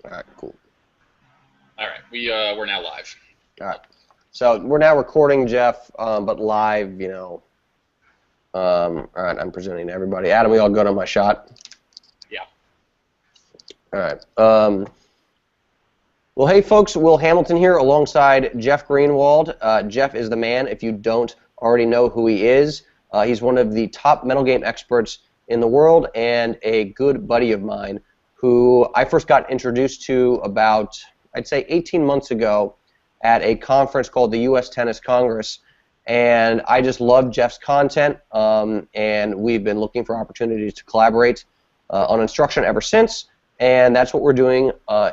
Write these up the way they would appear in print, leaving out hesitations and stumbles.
All right, cool. All right, we're now live. All right. So we're now recording, Jeff, but live, all right, I'm presenting to everybody. Adam, we all good on my shot? Yeah. All right. Well, hey, folks, Will Hamilton here alongside Jeff Greenwald. Jeff is the man, if you don't already know who he is. He's one of the top mental game experts in the world and a good buddy of mine who I first got introduced to about, I'd say, 18 months ago at a conference called the U.S. Tennis Congress. And I just love Jeff's content, and we've been looking for opportunities to collaborate on instruction ever since. And that's what we're doing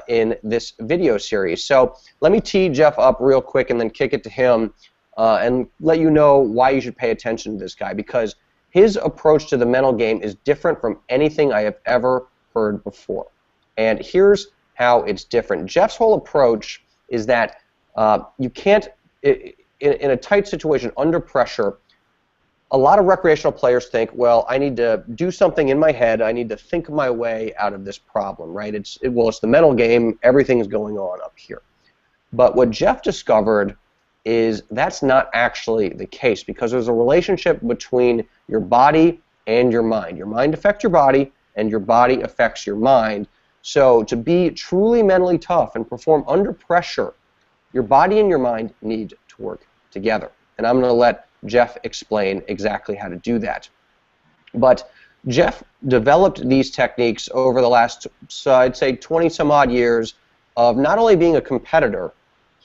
in this video series. So let me tee Jeff up real quick and then kick it to him and let you know why you should pay attention to this guy, because his approach to the mental game is different from anything I have ever heard before. And here's how it's different. Jeff's whole approach is that you can't, in a tight situation, under pressure, a lot of recreational players think, well, I need to do something in my head. I need to think my way out of this problem, right? It's the mental game. Everything's going on up here. But what Jeff discovered is that's not actually the case, because there's a relationship between your body and your mind. Your mind affects your body, and your body affects your mind. So to be truly mentally tough and perform under pressure, your body and your mind need to work together. And I'm going to let Jeff explain exactly how to do that. But Jeff developed these techniques over the last, I'd say, 20 some odd years of not only being a competitor.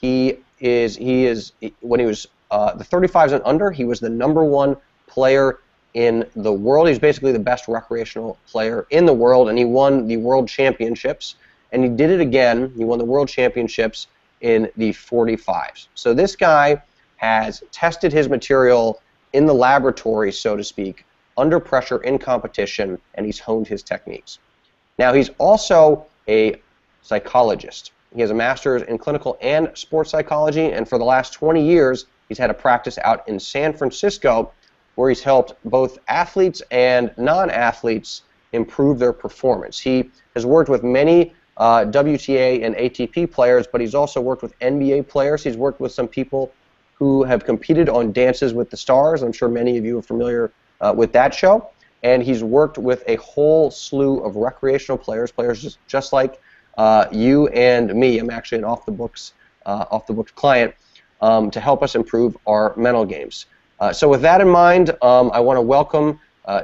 When he was the 35s and under, he was the #1 player in the world. He's basically the best recreational player in the world, and he won the world championships. And he did it again. He won the world championships in the 45s. So this guy has tested his material in the laboratory, so to speak, under pressure in competition, and he's honed his techniques. Now, he's also a psychologist. He has a master's in clinical and sports psychology, and for the last 20 years, he's had a practice out in San Francisco where he's helped both athletes and non-athletes improve their performance. He has worked with many WTA and ATP players, but he's also worked with NBA players. He's worked with some people who have competed on Dances with the Stars. I'm sure many of you are familiar with that show. And he's worked with a whole slew of recreational players just like you and me. I'm actually an off-the-books client to help us improve our mental games. So with that in mind, I want to welcome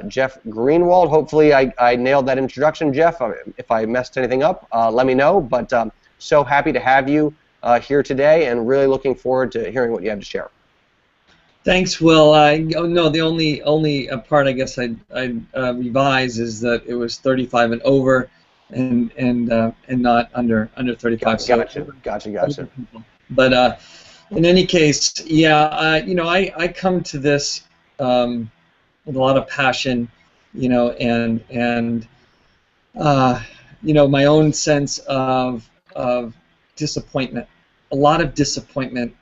Jeff Greenwald. Hopefully I nailed that introduction, Jeff. If I messed anything up, let me know. But so happy to have you here today, and really looking forward to hearing what you have to share. Thanks, Will. No, the only part I guess I'd revise is that it was 35 and over, and not under 35. Gotcha. But in any case, yeah, I come to this with a lot of passion, and my own sense of disappointment, a lot of disappointment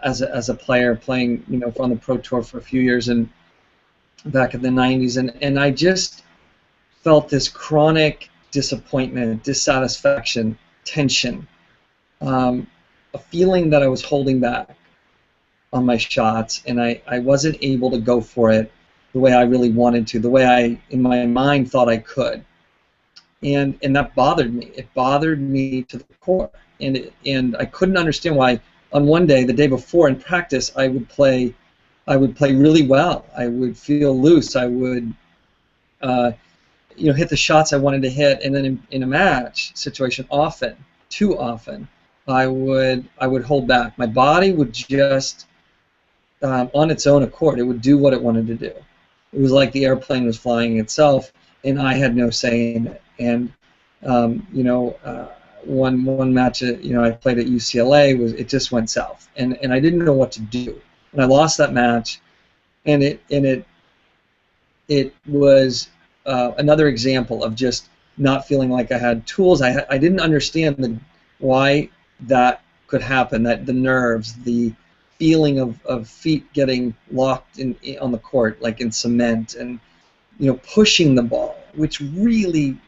as a player playing, on the pro tour for a few years and back in the 90s, and I just felt this chronic disappointment, dissatisfaction, tension, a feeling that I was holding back on my shots, and I wasn't able to go for it the way I really wanted to, the way I, in my mind, thought I could. And that bothered me. It bothered me to the core, and I couldn't understand why. On one day, the day before in practice, I would play really well. I would feel loose. I would, hit the shots I wanted to hit, and then in a match situation, too often, I would hold back. My body would just, on its own accord, it would do what it wanted to do. It was like the airplane was flying itself, and I had no say in it. And one match, I played at UCLA, it just went south, and I didn't know what to do, and I lost that match, and it was another example of just not feeling like I had tools. I didn't understand why that could happen, that the nerves, the feeling of feet getting locked on the court like in cement, and pushing the ball, which really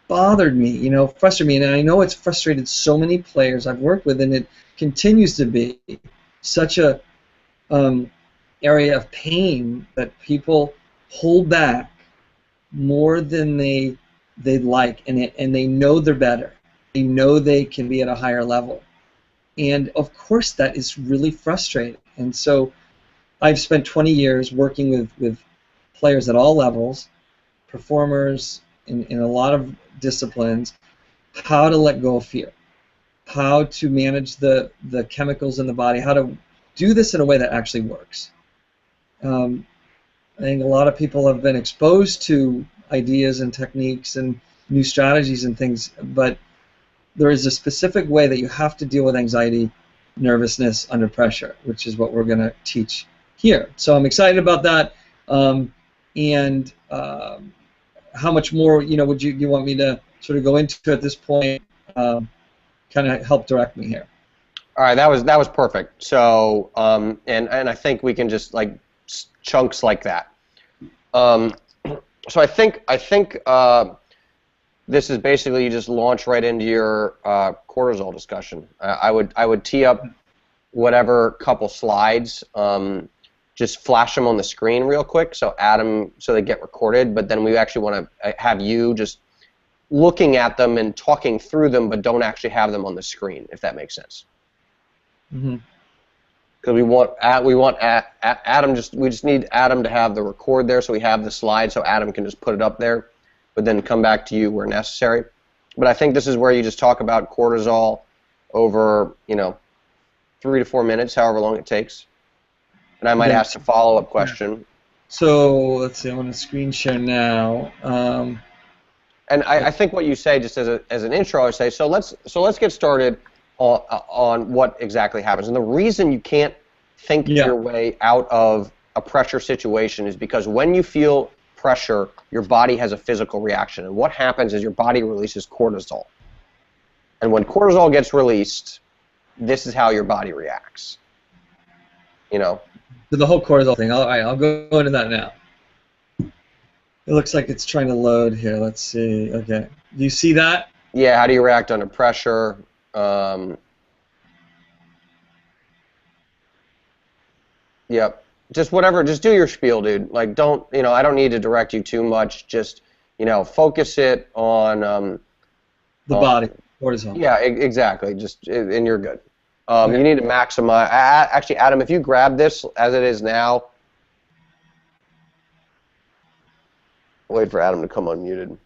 bothered me, frustrated me, and I know it's frustrated so many players I've worked with, and it continues to be such a area of pain that people hold back more than they'd like, and they know they're better. They know they can be at a higher level, and of course that is really frustrating. And so I've spent 20 years working with players at all levels, performers in a lot of disciplines, how to let go of fear, how to manage the chemicals in the body, how to do this in a way that actually works. I think a lot of people have been exposed to ideas and techniques and new strategies and things, but there is a specific way that you have to deal with anxiety, nervousness under pressure, which is what we're going to teach here. So I'm excited about that. How much more, would you want me to sort of go into at this point? Kind of help direct me here. All right, that was perfect. So, and I think we can just like chunks like that. So I think this is basically you just launch right into your cortisol discussion. I would tee up whatever couple slides. Just flash them on the screen real quick, so they get recorded. But then we actually want to have you just looking at them and talking through them, but don't actually have them on the screen, if that makes sense. Mm-hmm. Because we want Adam. We just need Adam to have the record there, so we have the slide, so Adam can just put it up there, but then come back to you where necessary. But I think this is where you just talk about cortisol over 3 to 4 minutes, however long it takes. And I might ask a follow-up question. So let's see. I'm going to screen share now. And I think what you say, just as an intro, I say so. Let's get started on what exactly happens. And the reason you can't think your way out of a pressure situation is because when you feel pressure, your body has a physical reaction. And what happens is your body releases cortisol. And when cortisol gets released, this is how your body reacts. So the whole cortisol thing. All right, I'll go into that now. It looks like it's trying to load here. Let's see. Okay. Do you see that? Yeah, how do you react under pressure? Yep. Just whatever. Just do your spiel, dude. Like, don't, I don't need to direct you too much. Just, focus it on the body, cortisol. Yeah, exactly. And you're good. You need to maximize. Actually, Adam, if you grab this as it is now, wait for Adam to come unmuted.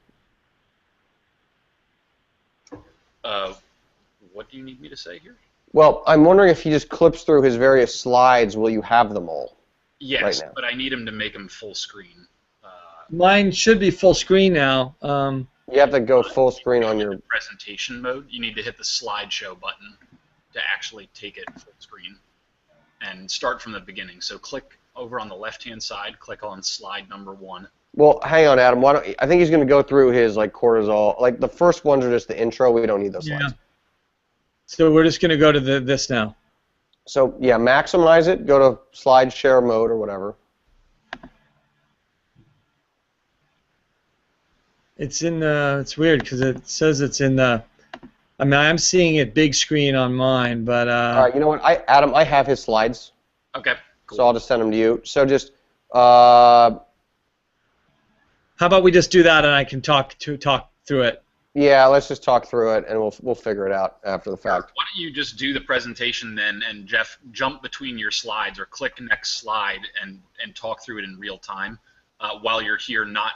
What do you need me to say here? Well, I'm wondering if he just clips through his various slides, will you have them all? Yes, right now? But I need him to make them full screen. Mine should be full screen now. You have to go full screen on your presentation mode. You need to hit the slideshow button to actually take it full screen and start from the beginning. So click over on the left-hand side, click on slide number 1. Well, hang on, Adam. I think he's going to go through his cortisol. Like the first ones are just the intro. We don't need those slides. So we're just going to go to this now. So yeah, maximize it. Go to slide share mode or whatever. It's in it's weird because it says it's in the. I mean, I'm seeing it big screen on mine, but. All right, you know what, Adam, I have his slides. Okay. Cool. So I'll just send them to you. So just. How about we just do that and I can talk through it. Yeah, let's just talk through it and we'll figure it out after the fact. Why don't you just do the presentation then, and Jeff, jump between your slides or click next slide and talk through it in real time while you're here, not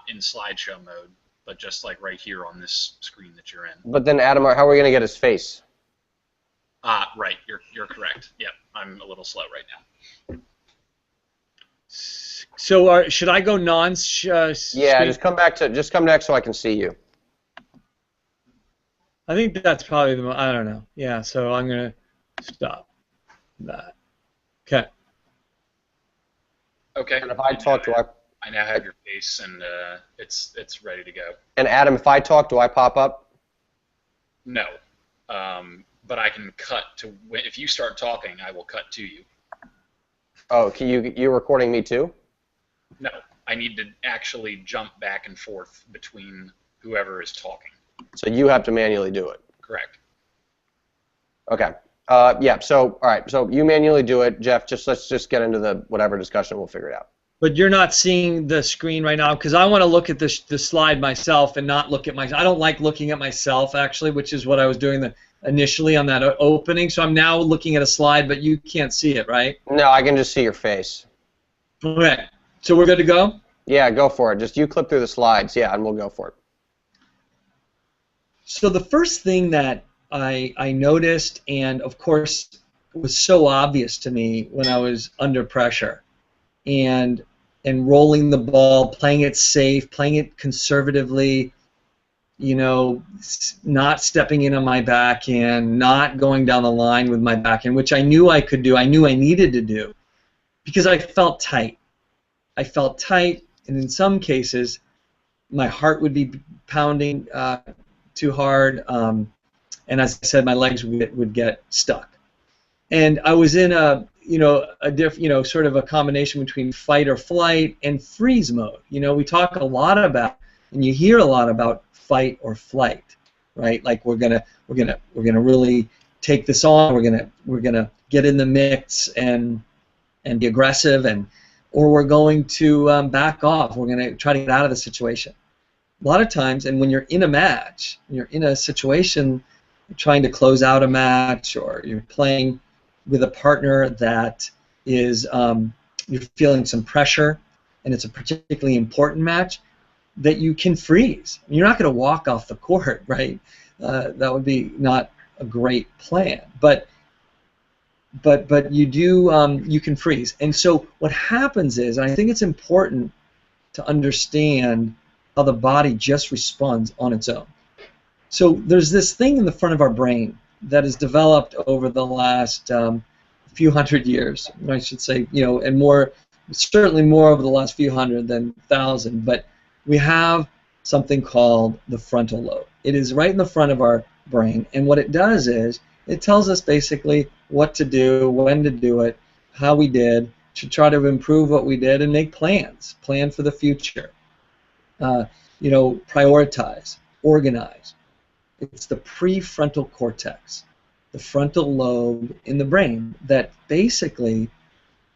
in slideshow mode, but just like right here on this screen that you're in. But then, Adam, how are we going to get his face? Right, you're correct. Yep, I'm a little slow right now. So should I go non? Yeah, just come back so I can see you. I think that's probably I don't know. Yeah, so I'm gonna stop that. Okay. Okay. And if I talk, I now have your face, and it's ready to go. And Adam, if I talk, do I pop up? No, but I can cut to if you start talking, I will cut to you. Oh, you're recording me too? No, I need to actually jump back and forth between whoever is talking. So you have to manually do it. Correct. Okay. Yeah. So all right. So you manually do it, Jeff. Let's just get into the whatever discussion. We'll figure it out. But you're not seeing the screen right now because I want to look at the slide myself and not look at my. I don't like looking at myself actually, which is what I was doing initially on that opening. So I'm now looking at a slide, but you can't see it, right? No, I can just see your face. Okay. So we're good to go? Yeah, go for it. Just you clip through the slides, yeah, and we'll go for it. So the first thing that I noticed, and of course was so obvious to me when I was under pressure, and rolling the ball, playing it safe, playing it conservatively, you know, not stepping in on my backhand, not going down the line with my backhand, which I knew I could do, I knew I needed to do, because I felt tight. I felt tight, and in some cases, my heart would be pounding too hard, and as I said, my legs would get stuck. And I was in sort of a combination between fight or flight and freeze mode. You know, we talk a lot about, and you hear a lot about fight or flight, right? Like we're gonna really take this on. We're gonna get in the mix and be aggressive, or we're going to back off. We're gonna try to get out of the situation. A lot of times, and when you're in a match, you're in a situation, you're trying to close out a match, or you're playing with a partner that is you're feeling some pressure, and it's a particularly important match, that you can freeze. You're not going to walk off the court, right? That would be not a great plan. But you do you can freeze. And so what happens is, and I think it's important to understand how the body just responds on its own. So there's this thing in the front of our brain that has developed over the last few hundred years, I should say, you know, and certainly more over the last few hundred than thousand, but we have something called the frontal lobe. It is right in the front of our brain, and what it does is it tells us basically what to do, when to do it, how we did, to try to improve what we did and make plans, plan for the future, prioritize, organize. It's the prefrontal cortex, the frontal lobe in the brain that basically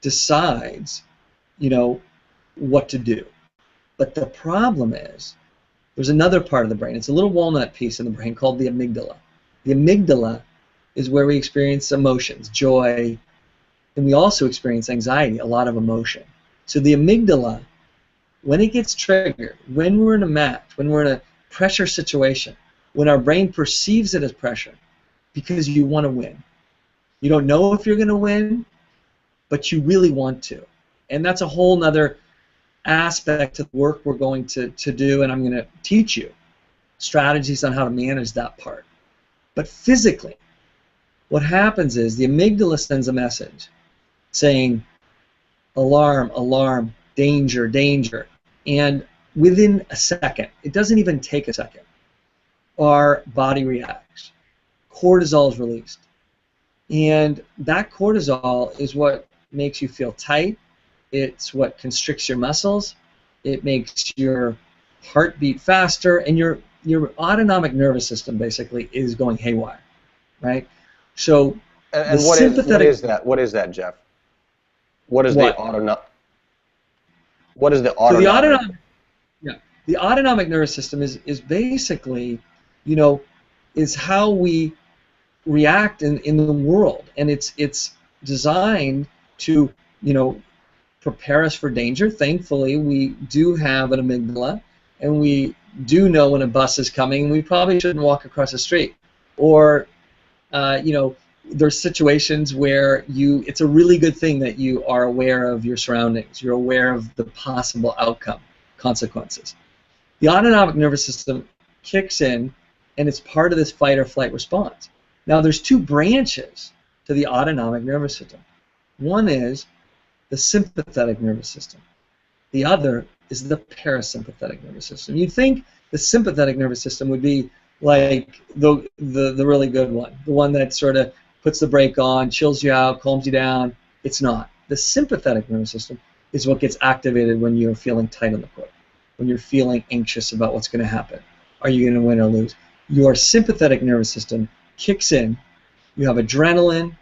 decides, you know, what to do. But the problem is, there's another part of the brain. It's a little walnut piece in the brain called the amygdala. The amygdala is where we experience emotions, joy, and we also experience anxiety, a lot of emotion. So the amygdala, when it gets triggered, when we're in a match, when we're in a pressure situation, when our brain perceives it as pressure, because you want to win. You don't know if you're going to win, but you really want to. And that's a whole nother aspect of the work we're going to do, and I'm going to teach you strategies on how to manage that part. But physically, what happens is the amygdala sends a message saying, alarm, alarm, danger, danger. And within a second, it doesn't even take a second, our body reacts. Cortisol is released. And that cortisol is what makes you feel tight. It's what constricts your muscles. It makes your heart beat faster, and your autonomic nervous system basically is going haywire, right? So and what is that? What is that, Jeff? What is the autonomic? What is the autonomic? The autonomic nervous system is basically, you know, is how we react in the world, and it's designed to, you know, prepare us for danger. Thankfully, we do have an amygdala, and we do know when a bus is coming. We probably shouldn't walk across the street, or there's situations where it's a really good thing that you are aware of your surroundings. You're aware of the possible outcome, consequences. The autonomic nervous system kicks in, and it's part of this fight or flight response. Now, there's two branches to the autonomic nervous system. One is the sympathetic nervous system. The other is the parasympathetic nervous system. You'd think the sympathetic nervous system would be like the really good one, the one that sort of puts the brake on, chills you out, calms you down. It's not. The sympathetic nervous system is what gets activated when you're feeling tight on the court, when you're feeling anxious about what's going to happen. are you going to win or lose? Your sympathetic nervous system kicks in. You have adrenaline,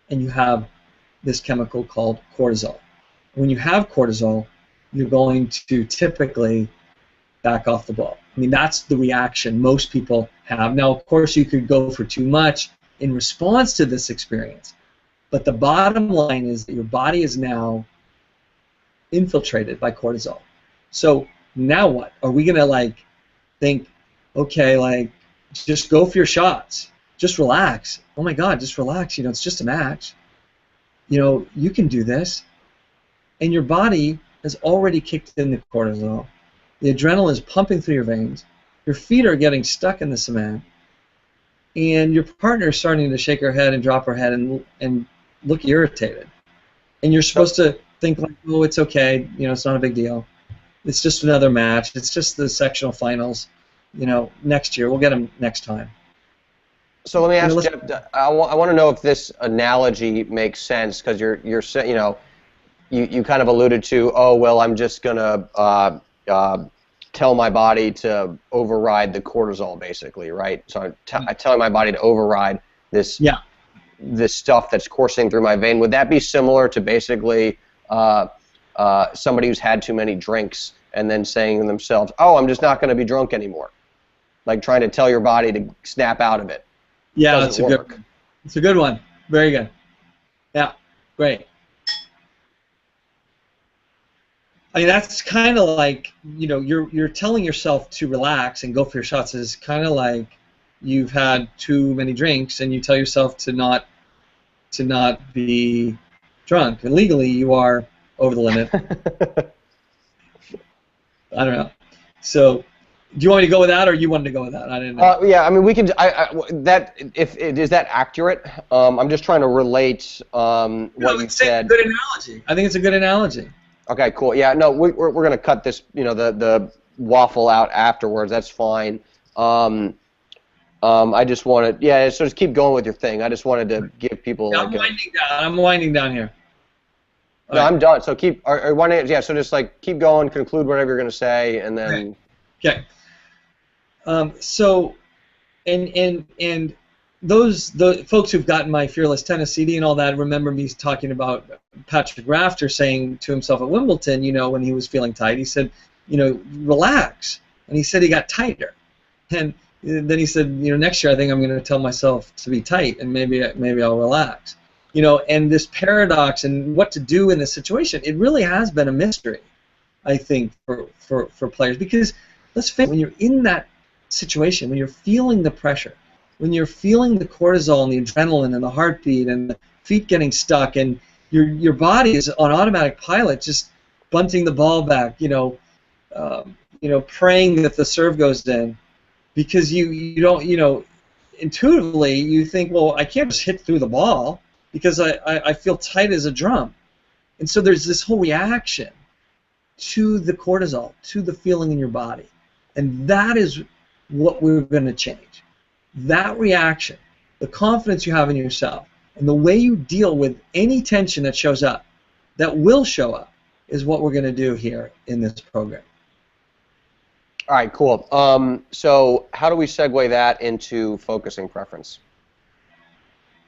and you have this chemical called cortisol. When you have cortisol, you're going to typically back off the ball. I mean, that's the reaction most people have. Now, of course, you could go for too much in response to this experience, but the bottom line is that your body is now infiltrated by cortisol. So now what? Are we going to think, okay, just go for your shots, just relax. Oh my God, just relax. It's just a match. You can do this. And your body has already kicked in the cortisol. The adrenaline is pumping through your veins. Your feet are getting stuck in the cement. And your partner is starting to shake her head and drop her head and look irritated. And you're supposed to think oh, it's okay. It's not a big deal. It's just another match. It's just the sectional finals. Next year. We'll get them next time. So let me ask Jeff, I want to know if this analogy makes sense, because you kind of alluded to, oh, well, I'm just going to tell my body to override the cortisol, basically, right? So I'm telling my body to override this stuff that's coursing through my vein. Would that be similar to basically somebody who's had too many drinks and then saying to themselves, oh, I'm just not going to be drunk anymore? Like trying to tell your body to snap out of it. Yeah, that's a good one. Very good. Yeah, great. I mean, that's kind of like, you're telling yourself to relax and go for your shots. Is kind of like you've had too many drinks and you tell yourself to not be drunk. And legally, you are over the limit. I don't know. So, do you want me to go with that, or you wanted to go with that? I didn't know. Yeah, I mean, we could. Is that accurate? I'm just trying to relate what you said. It's a good analogy. I think it's a good analogy. Okay, cool. Yeah, no, we're going to cut this, the waffle out afterwards. That's fine. I just wanted, so just keep going with your thing. I just wanted to give people. Yeah, I'm winding down here. No, I'm done. So keep. So just keep going. Conclude whatever you're going to say, and then. Okay. So, and the folks who've gotten my Fearless Tennis CD and all that remember me talking about Patrick Rafter saying to himself at Wimbledon, when he was feeling tight, he said, relax. And he said he got tighter. And then he said, next year I think I'm going to tell myself to be tight, and maybe I'll relax. And this paradox and what to do in this situation, it really has been a mystery, I think, for players. Because let's face it, when you're in that situation, when you're feeling the pressure, when you're feeling the cortisol and the adrenaline and the heartbeat and the feet getting stuck, and your body is on automatic pilot, just bunting the ball back, praying that the serve goes in, because you don't, intuitively you think, well, I can't just hit through the ball because I feel tight as a drum, and so there's this whole reaction to the cortisol, to the feeling in your body, and that is what we're going to change. That reaction, the confidence you have in yourself, and the way you deal with any tension that shows up, that will show up, is what we're going to do here in this program. All right, cool. So how do we segue that into focusing preference?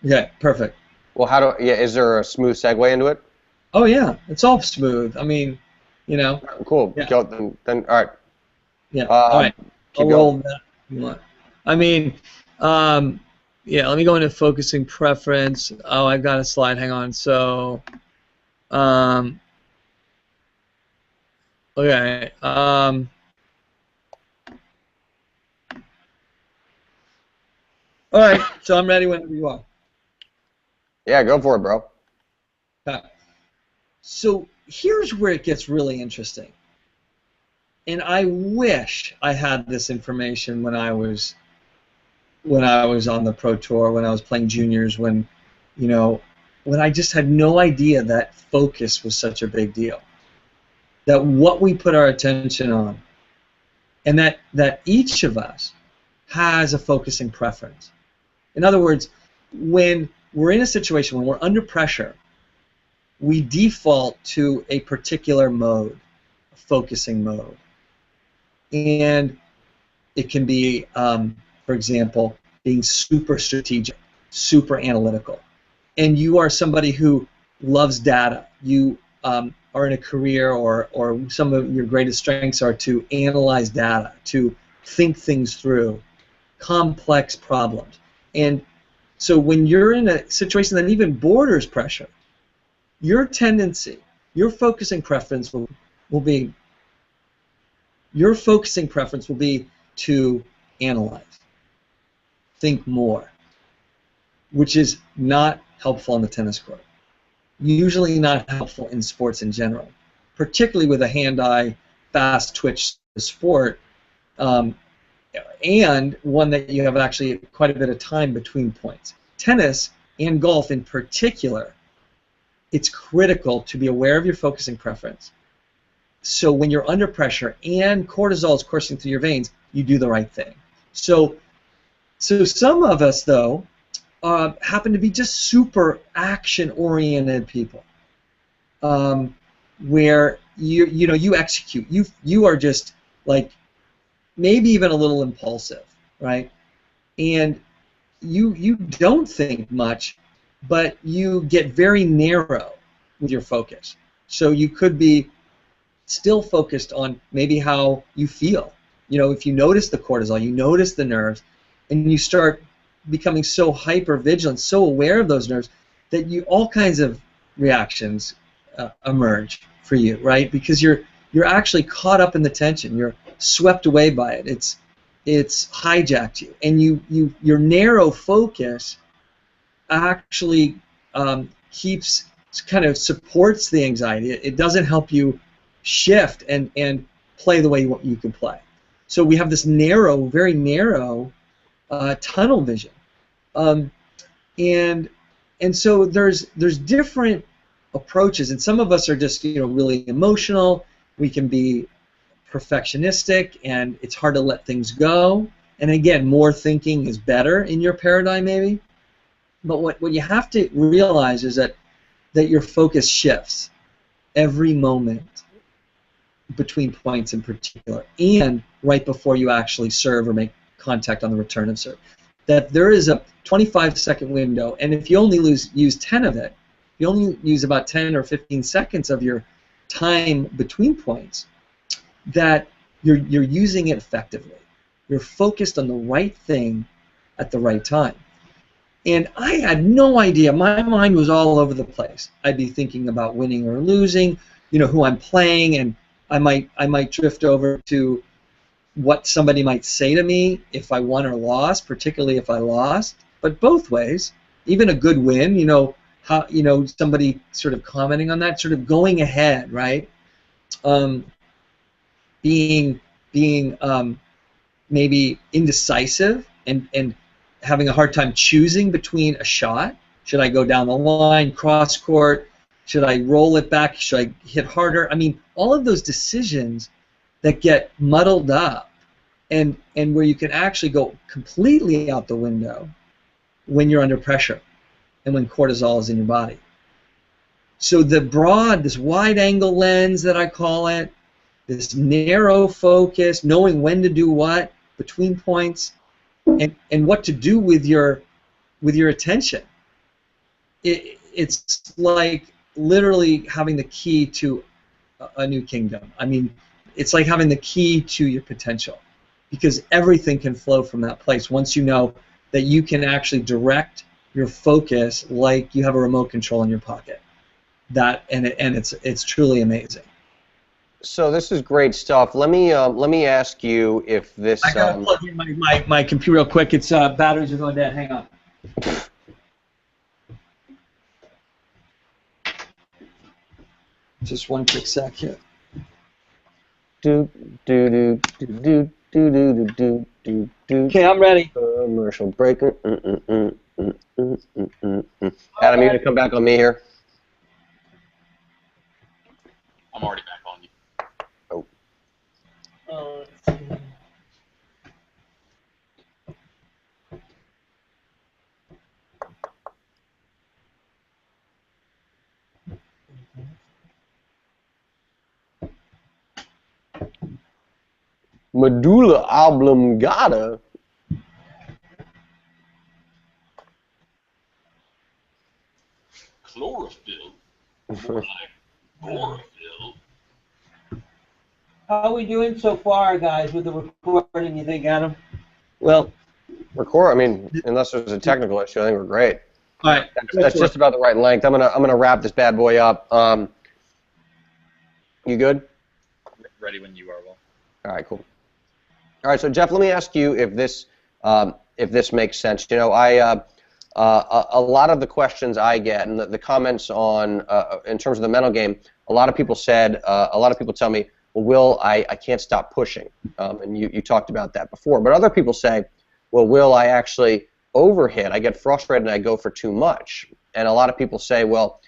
Okay, perfect. Well, is there a smooth segue into it? Oh yeah, it's all smooth. I mean, Cool. Yeah. Go, then all right. Yeah. All right. Keep going. going. I mean, yeah. Let me go into focusing preference. Oh, I've got a slide. Hang on. So, okay. All right. So I'm ready whenever you are. Yeah, go for it, bro. So here's where it gets really interesting. And I wish I had this information when I was on the Pro Tour, when I was playing juniors, when I just had no idea that focus was such a big deal. That what we put our attention on, and that each of us has a focusing preference. In other words, when we're in a situation, when we're under pressure, we default to a particular mode, a focusing mode. And It can be, for example, being super strategic, super analytical. And you are somebody who loves data. You are in a career, or some of your greatest strengths are to analyze data, to think things through, complex problems. And so when you're in a situation that even borders pressure, your tendency, your focusing preference will be to analyze, think more, which is not helpful on the tennis court. Usually not helpful in sports in general, particularly with a hand-eye, fast twitch sport, and one that you have actually quite a bit of time between points. Tennis and golf in particular, it's critical to be aware of your focusing preference. So when you're under pressure and cortisol is coursing through your veins, you do the right thing. So some of us, though, happen to be just super action-oriented people, where you execute. You are just like maybe even a little impulsive, right? And you don't think much, but you get very narrow with your focus. So you could be still focused on maybe how you feel. If you notice the cortisol, you notice the nerves, and you start becoming so hyper vigilant, so aware of those nerves, that all kinds of reactions emerge for you, right? Because you're actually caught up in the tension. You're swept away by it. It's hijacked you, and your narrow focus actually kind of supports the anxiety. It doesn't help you shift and play the way you can play. So we have this narrow, very narrow tunnel vision, and so there's different approaches, and some of us are just really emotional. We can be perfectionistic, and it's hard to let things go. And again, more thinking is better in your paradigm, maybe. But what you have to realize is that your focus shifts every moment between points in particular, and right before you actually serve or make contact on the return of serve. That there is a 25-second window, and if you only use 10 of it, you only use about 10 or 15 seconds of your time between points, that you're using it effectively. You're focused on the right thing at the right time. And I had no idea. My mind was all over the place. I'd be thinking about winning or losing, who I'm playing, and I might drift over to what somebody might say to me if I won or lost, particularly if I lost. But both ways, even a good win, how somebody sort of commenting on that, sort of going ahead, right? Being maybe indecisive and having a hard time choosing between a shot. Should I go down the line, cross court? Should I roll it back? Should I hit harder? I mean, all of those decisions that get muddled up, and where you can actually go completely out the window when you're under pressure and when cortisol is in your body. So this wide-angle lens that I call it, this narrow focus, knowing when to do what between points, and what to do with your attention. It's like literally having the key to a new kingdom. I mean, it's like having the key to your potential, because everything can flow from that place once you know that you can actually direct your focus like you have a remote control in your pocket. It's truly amazing. So this is great stuff. Let me ask you if this. I gotta plug in my computer real quick. It's batteries are going dead. Hang on. Just one quick sec here. Okay, Okay, I'm ready. Commercial break. Adam, you gonna come back on me here? I'm already back on you. Oh. Let's see. Medulla oblongata. Chlorophyll. More like chlorophyll. How are we doing so far, guys, with the recording, you think, Adam? Well, record. I mean, unless there's a technical issue, I think we're great. All right. That's just about the right length. I'm gonna wrap this bad boy up. You good? Ready when you are, Will. All right, cool. All right, so Jeff, let me ask you if this makes sense. You know, a lot of the questions I get and the comments on in terms of the mental game, a lot of people tell me, well, Will, I can't stop pushing, and you talked about that before. But other people say, well, Will, I actually overhit. I get frustrated and I go for too much. And a lot of people say, well,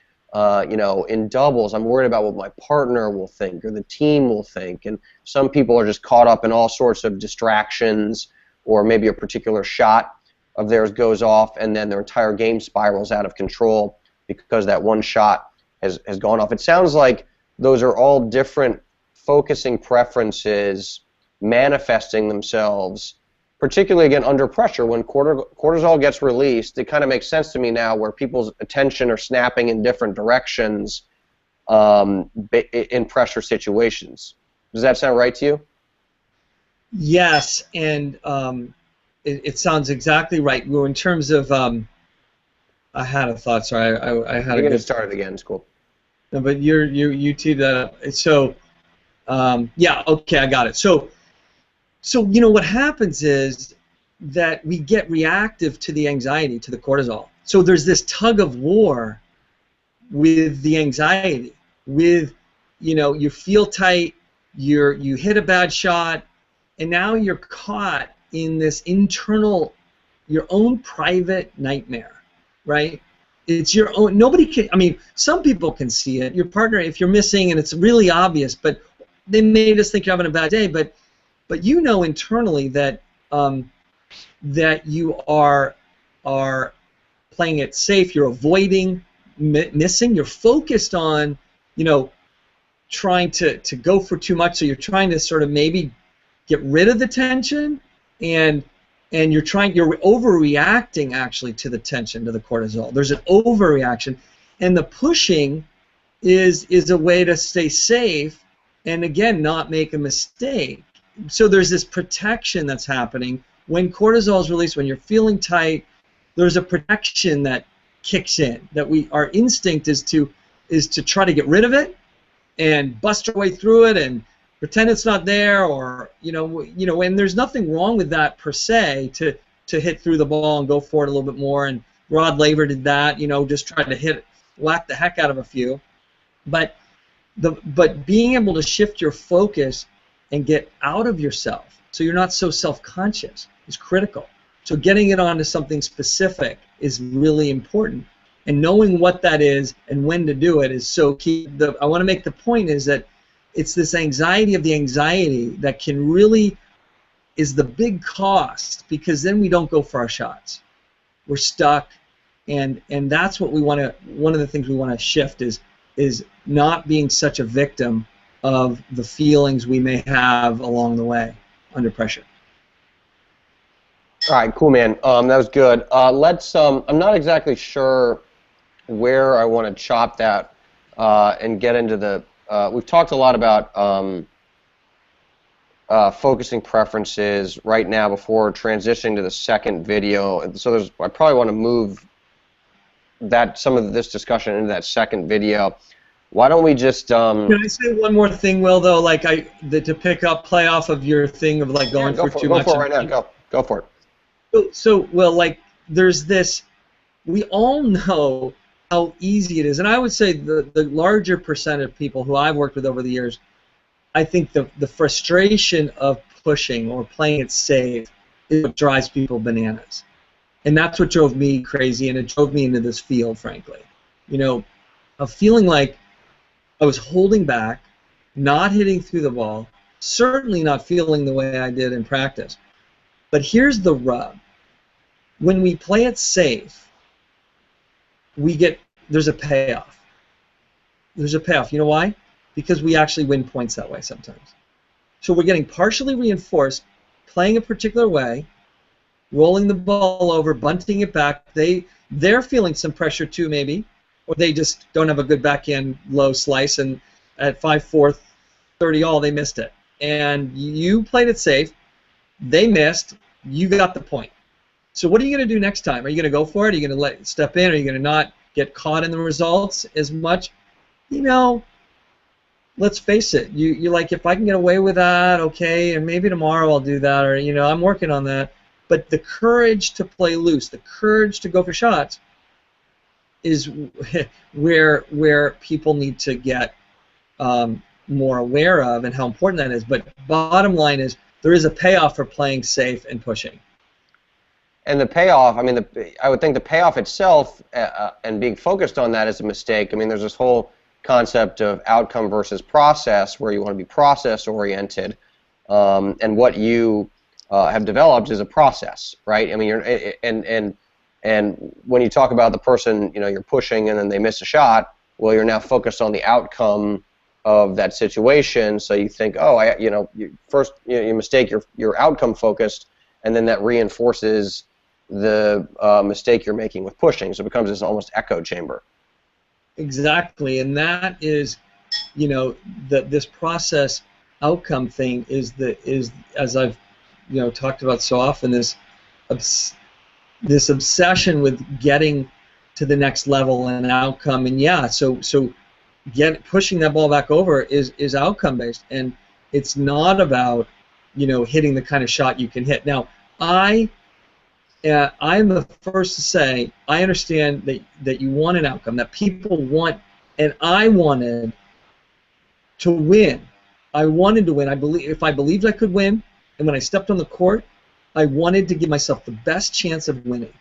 you know, in doubles, I'm worried about what my partner will think or the team will think. And some people are just caught up in all sorts of distractions, or maybe a particular shot of theirs goes off and then their entire game spirals out of control because that one shot has gone off. It sounds like those are all different focusing preferences manifesting themselves, particularly, again, under pressure. When cortisol gets released, it kind of makes sense to me now where people's attention are snapping in different directions in pressure situations. Does that sound right to you? Yes, and it sounds exactly right. Well, in terms of, I had a thought. Sorry, I had We're a going to good. start it again. It's cool. No, but you teed that up. So, yeah, okay, I got it. So you know what happens is that we get reactive to the anxiety, to the cortisol. So there's this tug of war with the anxiety. With, you know, you feel tight, you hit a bad shot, and now you're caught in this internal, your own private nightmare, right? It's your own. Nobody can. I mean, some people can see it. Your partner, if you're missing, and it's really obvious, but they may just think you're having a bad day. But you know internally that that you are playing it safe. You're avoiding missing. You're focused on, you know, trying to go for too much. So you're trying to sort of maybe get rid of the tension, and you're overreacting actually to the tension, to the cortisol. There's an overreaction, and the pushing is a way to stay safe and again not make a mistake. So there's this protection that's happening when cortisol is released. When you're feeling tight, there's a protection that kicks in. That our instinct is to try to get rid of it and bust our way through it and pretend it's not there, or you know, and there's nothing wrong with that per se, to hit through the ball and go for it a little bit more. And Rod Laver did that, you know, just tried to whack the heck out of a few. But being able to shift your focus and get out of yourself, so you're not so self-conscious, is critical. So getting it onto something specific is really important, and knowing what that is and when to do it is so key. I want to make the point is that it's this anxiety of the anxiety that can really is the big cost, because then we don't go for our shots. We're stuck, and that's what we want to. One of the things we want to shift is not being such a victim of the feelings we may have along the way under pressure. All right, cool, man. That was good. Let's. I'm not exactly sure where I want to chop that and get into the. We've talked a lot about focusing preferences right now before transitioning to the second video. And so I probably want to move some of this discussion into that second video. Why don't we just? Can I say one more thing, Will? Though, like to play off of your thing of like going for too much. Go for it right now. Go for it. So, well, like there's this. We all know how easy it is, and I would say the larger percent of people who I've worked with over the years, I think the frustration of pushing or playing it safe is what drives people bananas, and that's what drove me crazy, and it drove me into this field, frankly. You know, of feeling like I was holding back, not hitting through the ball, certainly not feeling the way I did in practice. But here's the rub: when we play it safe, there's a payoff. There's a payoff. You know why? Because we actually win points that way sometimes. So we're getting partially reinforced, playing a particular way, rolling the ball over, bunting it back. They're feeling some pressure too, maybe, or they just don't have a good backhand low slice, and at 5-4, 30 all, they missed it. And you played it safe. They missed. You got the point. So what are you going to do next time? Are you going to go for it? Are you going to step in? Are you going to not get caught in the results as much? You know, let's face it. You're like, if I can get away with that, okay, and maybe tomorrow I'll do that, or, you know, I'm working on that. But the courage to play loose, the courage to go for shots, is where people need to get more aware of and how important that is. But bottom line is, there is a payoff for playing safe and pushing. And the payoff, I mean, I would think the payoff itself and being focused on that is a mistake. I mean, there's this whole concept of outcome versus process, where you want to be process-oriented, and what you have developed is a process, right? I mean, and when you talk about the person, you know, you're pushing and then they miss a shot, well, you're now focused on the outcome of that situation. So you think, oh, you mistake your outcome focused, and then that reinforces the mistake you're making with pushing. So it becomes this almost echo chamber. Exactly, and that is, you know, this process outcome thing is as I've, you know, talked about so often, this obsession with getting to the next level and outcome, and yeah, so pushing that ball back over is outcome based, and it's not about, you know, hitting the kind of shot you can hit. Now, I'm the first to say I understand that you want an outcome, that people want, and I wanted to win. I wanted to win. If I believed I could win, and when I stepped on the court, I wanted to give myself the best chance of winning.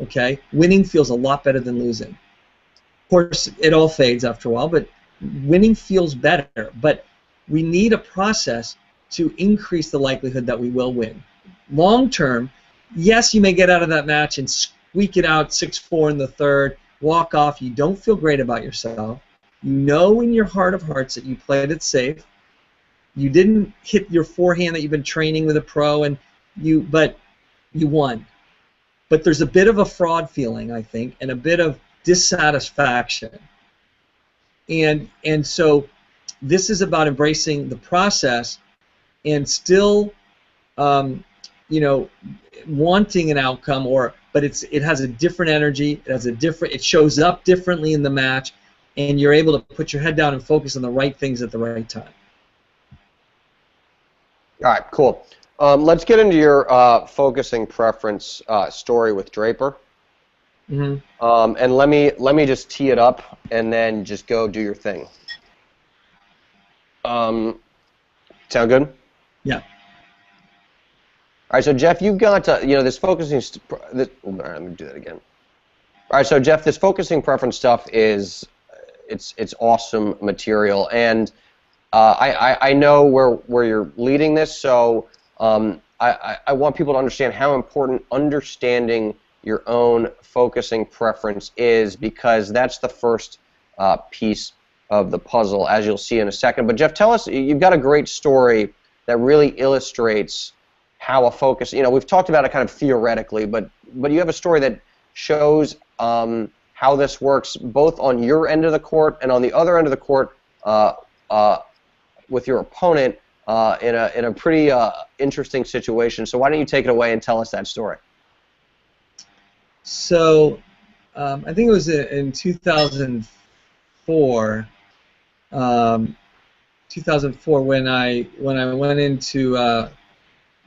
Okay? Winning feels a lot better than losing. Of course, it all fades after a while, but winning feels better. But we need a process to increase the likelihood that we will win. Long term, yes, you may get out of that match and squeak it out 6-4 in the third, walk off. You don't feel great about yourself. You know in your heart of hearts that you played it safe. You didn't hit your forehand that you've been training with a pro, but you won. But there's a bit of a fraud feeling, I think, and a bit of dissatisfaction. And so this is about embracing the process and still, you know, wanting an outcome, but it has a different energy. It shows up differently in the match, and you're able to put your head down and focus on the right things at the right time. All right, cool. Let's get into your focusing preference story with Draper. Mm-hmm. And let me just tee it up, and then just go do your thing. Sound good? Yeah. All right, so Jeff, you've got this focusing. All right, let me do that again. All right, so Jeff, this focusing preference stuff is it's awesome material, and I know where you're leading this, so I want people to understand how important understanding your own focusing preference is, because that's the first piece of the puzzle, as you'll see in a second. But Jeff, tell us, you've got a great story that really illustrates how a focus, we've talked about it kind of theoretically, but you have a story that shows how this works both on your end of the court and on the other end of the court with your opponent in a pretty interesting situation. So why don't you take it away and tell us that story? So I think it was in 2004. 2004 when I went into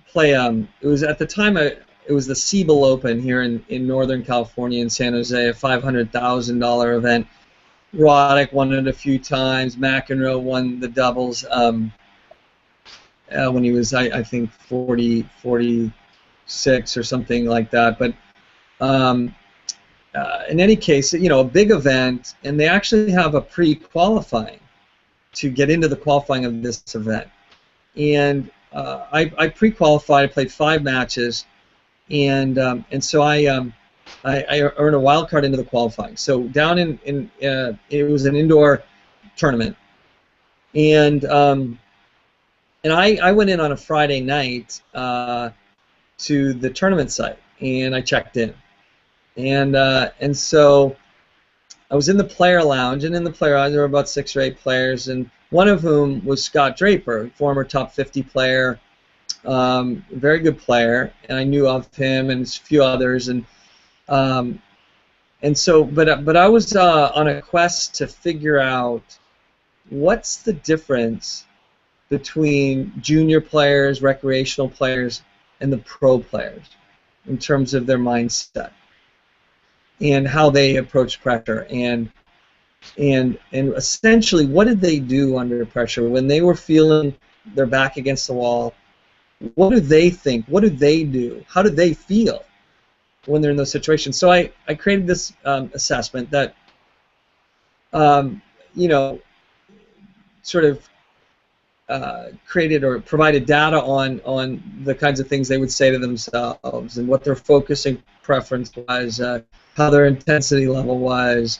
play. It was at the time it was the Siebel Open here in Northern California in San Jose, a $500,000 event. Roddick won it a few times. McEnroe won the doubles when he was, I think, 46 or something like that. But in any case, a big event, and they actually have a pre-qualifying to get into the qualifying of this event. And I pre-qualified. I played 5 matches, and so I earned a wild card into the qualifying. So down in it was an indoor tournament, and And I went in on a Friday night to the tournament site, and I checked in. And so I was in the player lounge, and in the player lounge there were about 6 or 8 players, and one of whom was Scott Draper, former top 50 player, very good player, and I knew of him and a few others, and so, but I was on a quest to figure out what's the difference between junior players, recreational players, and the pro players in terms of their mindset and how they approach pressure, and essentially what did they do under pressure when they were feeling their back against the wall. What do they think? What do they do? How do they feel when they're in those situations? So I created this assessment that you know, sort of created or provided data on the kinds of things they would say to themselves and what their focusing preference was, how their intensity level was,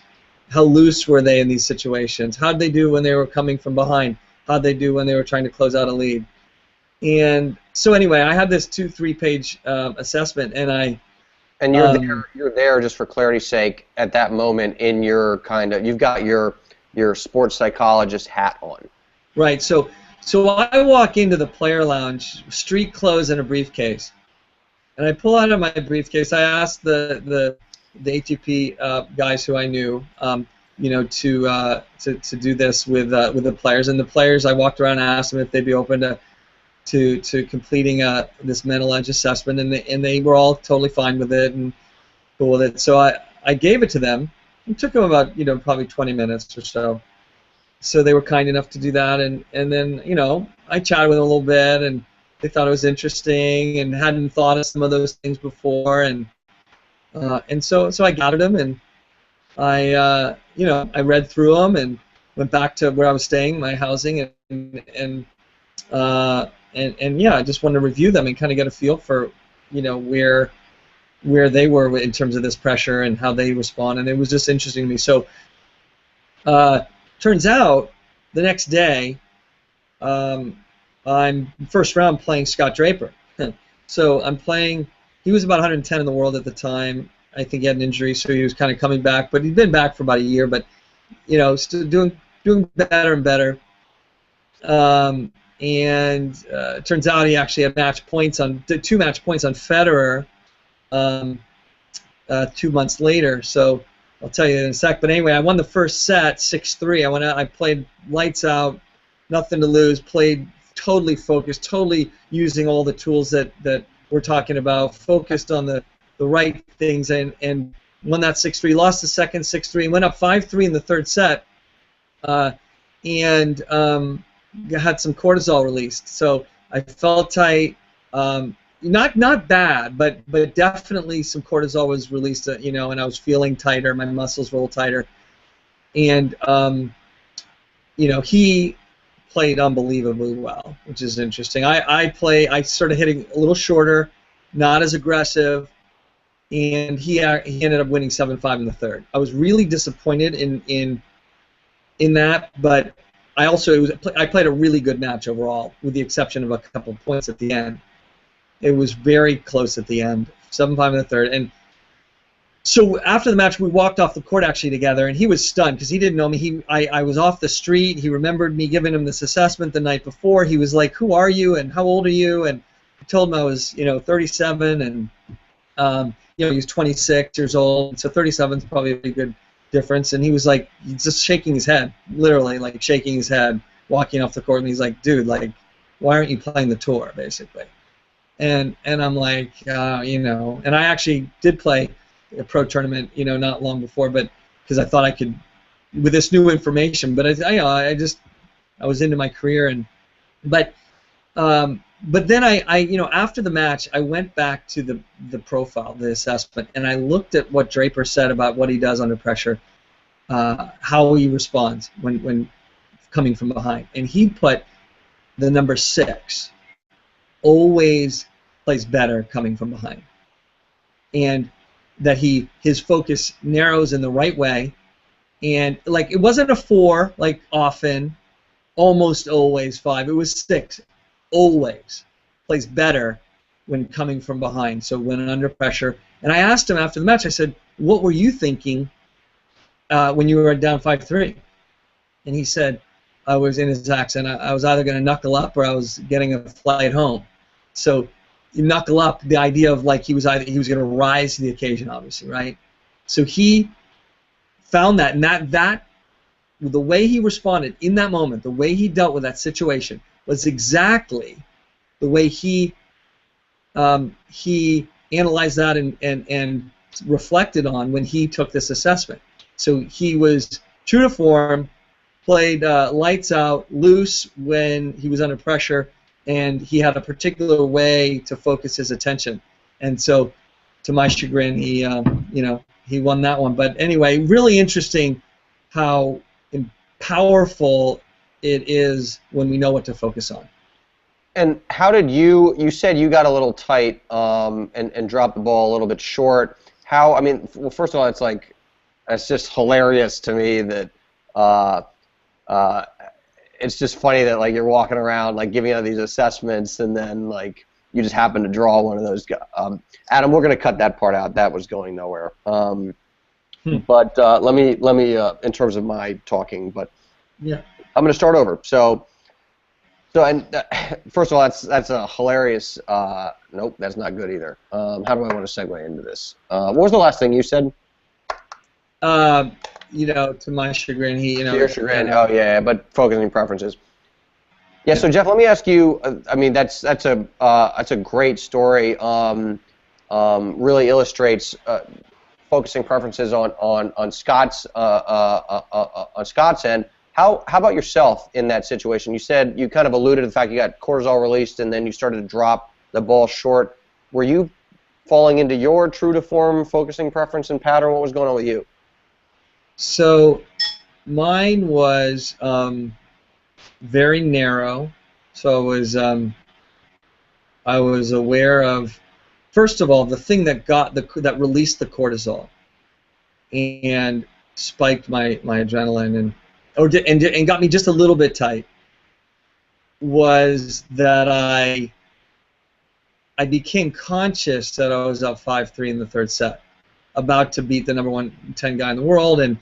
how loose were they in these situations, how did they do when they were coming from behind, how did they do when they were trying to close out a lead. And so anyway, I had this 2-3 page assessment, and you're there just for clarity's sake at that moment in your kind of, you've got your sports psychologist hat on. Right. So I walk into the player lounge, street clothes and a briefcase, and I pull out of my briefcase. I asked the ATP guys who I knew, you know, to do this with the players. And the players, I walked around and asked them if they'd be open to completing this mental edge assessment, and they were all totally fine with it and cool with it. So I gave it to them. It took them about, you know, probably 20 minutes or so. So they were kind enough to do that, and then, you know, I chatted with them a little bit, and they thought it was interesting and hadn't thought of some of those things before, and so I gathered them, and I you know, I read through them and went back to where I was staying, my housing, and yeah, I just wanted to review them and kind of get a feel for, you know, where they were in terms of this pressure and how they respond, and it was just interesting to me. So turns out the next day I'm first round playing Scott Draper. So I'm playing, he was about 110 in the world at the time. I think he had an injury, so he was kind of coming back, but he'd been back for about a year, but, you know, still doing better and better. And it turns out he actually had 2 match points on Federer 2 months later. So I'll tell you in a sec. But anyway, I won the first set 6-3. I went out, I played lights out, nothing to lose, played totally focused, totally using all the tools that we're talking about, focused on the right things, and won that 6-3. Lost the second 6-3 and went up 5-3 in the third set. And had some cortisol released, so I felt tight. Not bad, but definitely some cortisol was released, you know, and I was feeling tighter. My muscles were a little tighter, and you know, he played unbelievably well, which is interesting. I started hitting a little shorter, not as aggressive, and he ended up winning 7-5 in the third. I was really disappointed in that, but I played a really good match overall, with the exception of a couple of points at the end. It was very close at the end, 7-5 in the third. And so after the match, we walked off the court actually together, and he was stunned because he didn't know me. I was off the street. He remembered me giving him this assessment the night before. He was like, "Who are you and how old are you?" And I told him I was, you know, 37, and you know, he was 26 years old, so 37 is probably a pretty good difference. And he was like, he's just shaking his head, literally like shaking his head, walking off the court, and he's like, "Dude, like, why aren't you playing the tour?" basically. And I'm like, you know, and I actually did play a pro tournament, you know, not long before, but because I thought I could, with this new information. But I was into my career, but then I you know, after the match, I went back to the profile, the assessment, and I looked at what Draper said about what he does under pressure, how he responds when coming from behind, and he put the number 6 always plays better coming from behind, and that his focus narrows in the right way, and like it wasn't a 4 like often, almost always 5. It was 6 always plays better when coming from behind, so when under pressure. And I asked him after the match, I said, what were you thinking when you were down 5-3? And he said, I was in his accent, I was either going to knuckle up or I was getting a flight home. So you knuckle up, the idea of like he was going to rise to the occasion, obviously, right? So he found that, and that the way he responded in that moment, the way he dealt with that situation was exactly the way he analyzed that and reflected on when he took this assessment. So he was true to form, played lights out, loose when he was under pressure, and he had a particular way to focus his attention. And so, to my chagrin, he he won that one. But anyway, really interesting how powerful it is when we know what to focus on. And how did you said you got a little tight and dropped the ball a little bit short. How, I mean, well, first of all, it's just hilarious to me that it's just funny that like you're walking around like giving out these assessments and then like you just happen to draw one of those. Adam, we're going to cut that part out. That was going nowhere. But let me in terms of my talking, but yeah, I'm going to start over. So and first of all, that's a hilarious. Nope, that's not good either. How do I want to segue into this? What was the last thing you said? To my chagrin, to your chagrin. Oh yeah, but focusing preferences. Yeah. So Jeff, let me ask you. I mean, that's a great story. Really illustrates focusing preferences on Scott's end. How about yourself in that situation? You said you kind of alluded to the fact you got cortisol released and then you started to drop the ball short. Were you falling into your true to form focusing preference and pattern? What was going on with you? So mine was very narrow. So I was aware of, first of all, the thing that that released the cortisol and spiked my adrenaline and got me just a little bit tight was that I became conscious that I was up 5-3 in the third set, about to beat the number 110 guy in the world, and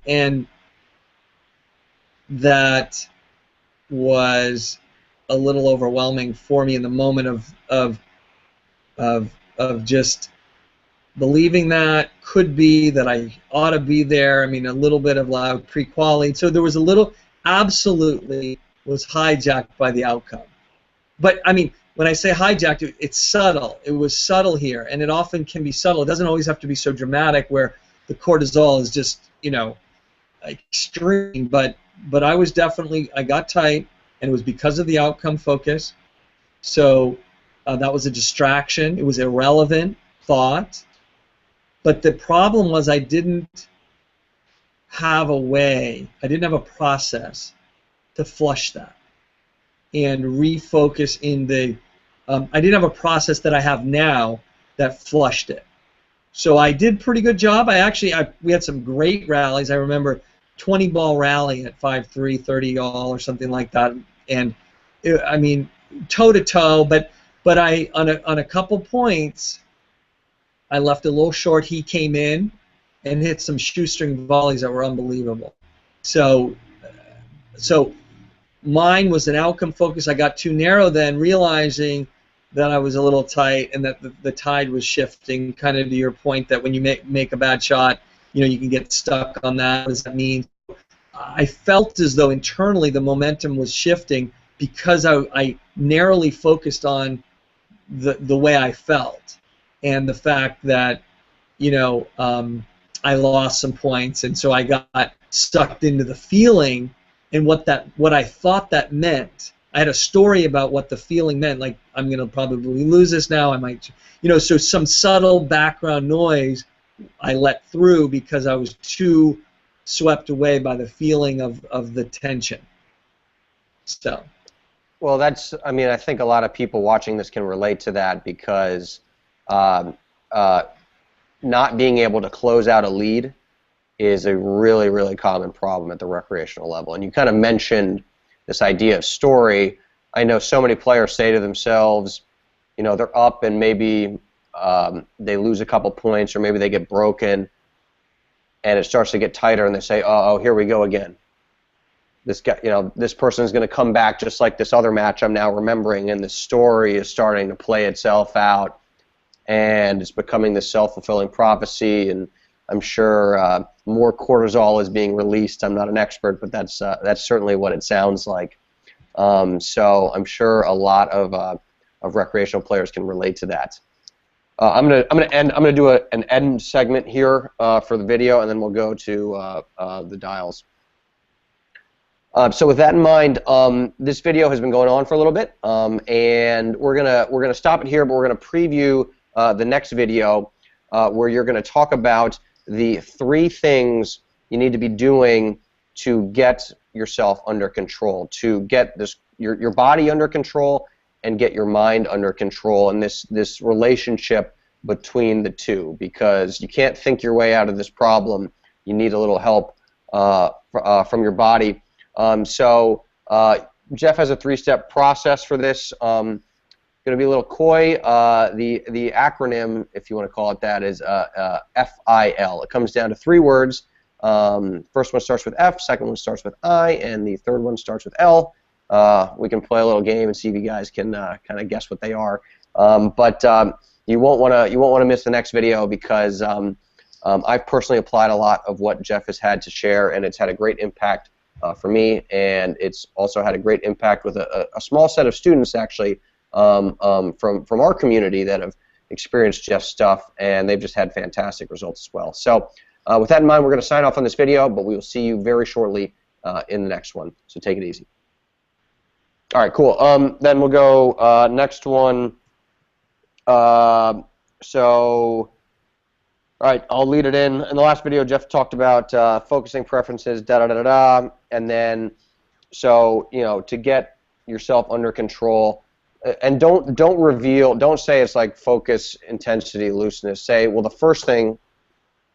and that was a little overwhelming for me in the moment of just believing that could be that I ought to be there. I mean, a little bit of loud pre-quality. So there was a little, absolutely was hijacked by the outcome. But I mean, when I say hijacked, it's subtle. It was subtle here, and it often can be subtle. It doesn't always have to be so dramatic where the cortisol is just, extreme. But I was definitely, I got tight, and it was because of the outcome focus. So that was a distraction. It was irrelevant thought. But the problem was I didn't have a process to flush that and refocus in the, I didn't have a process that I have now that flushed it. So I did a pretty good job. We had some great rallies. I remember 20-ball rally at 5-3, 30 all or something like that. And I mean, toe-to-toe, but I, on a couple points, I left a little short. He came in and hit some shoestring volleys that were unbelievable. So mine was an outcome focus. I got too narrow then, realizing that I was a little tight and that the tide was shifting, kind of to your point that when you make a bad shot, you can get stuck on that. What does that mean? I felt as though internally the momentum was shifting because I narrowly focused on the way I felt and the fact that I lost some points, and so I got sucked into the feeling and what I thought that meant. I had a story about what the feeling meant, like I'm going to probably lose this now. I might, so some subtle background noise I let through because I was too swept away by the feeling of the tension. So. Well, I mean, I think a lot of people watching this can relate to that because not being able to close out a lead is a really, really common problem at the recreational level. And you kind of mentioned this idea of story. I know so many players say to themselves, you know, they're up and maybe they lose a couple points or maybe they get broken, and it starts to get tighter, and they say, oh, here we go again. This guy, you know, this person is going to come back just like this other match I'm now remembering, and the story is starting to play itself out, and it's becoming this self-fulfilling prophecy, and I'm sure more cortisol is being released. I'm not an expert, but that's certainly what it sounds like. So I'm sure a lot of recreational players can relate to that. I'm gonna do an end segment here for the video, and then we'll go to the dials. So with that in mind, this video has been going on for a little bit, and we're gonna stop it here, but we're gonna preview the next video where you're gonna talk about the 3 things you need to be doing to get yourself under control, to get your body under control and get your mind under control, and this relationship between the two, because you can't think your way out of this problem. You need a little help from your body. So Jeff has a 3-step process for this. Going to be a little coy. The acronym, if you want to call it that, is FIL. It comes down to 3 words. First one starts with F, second one starts with I, and the third one starts with L. We can play a little game and see if you guys can kind of guess what they are. But you won't want to miss the next video, because I've personally applied a lot of what Jeff has had to share, and it's had a great impact for me, and it's also had a great impact with a small set of students actually from our community that have experienced Jeff's stuff, and they've just had fantastic results as well. So with that in mind, we're going to sign off on this video, but we will see you very shortly in the next one. So take it easy. All right, cool. Then we'll go next one. All right, I'll lead it in. In the last video, Jeff talked about focusing preferences, da-da-da-da-da, and then, so, you know, to get yourself under control, and don't reveal, don't say it's like focus, intensity, looseness. Say, well, the first thing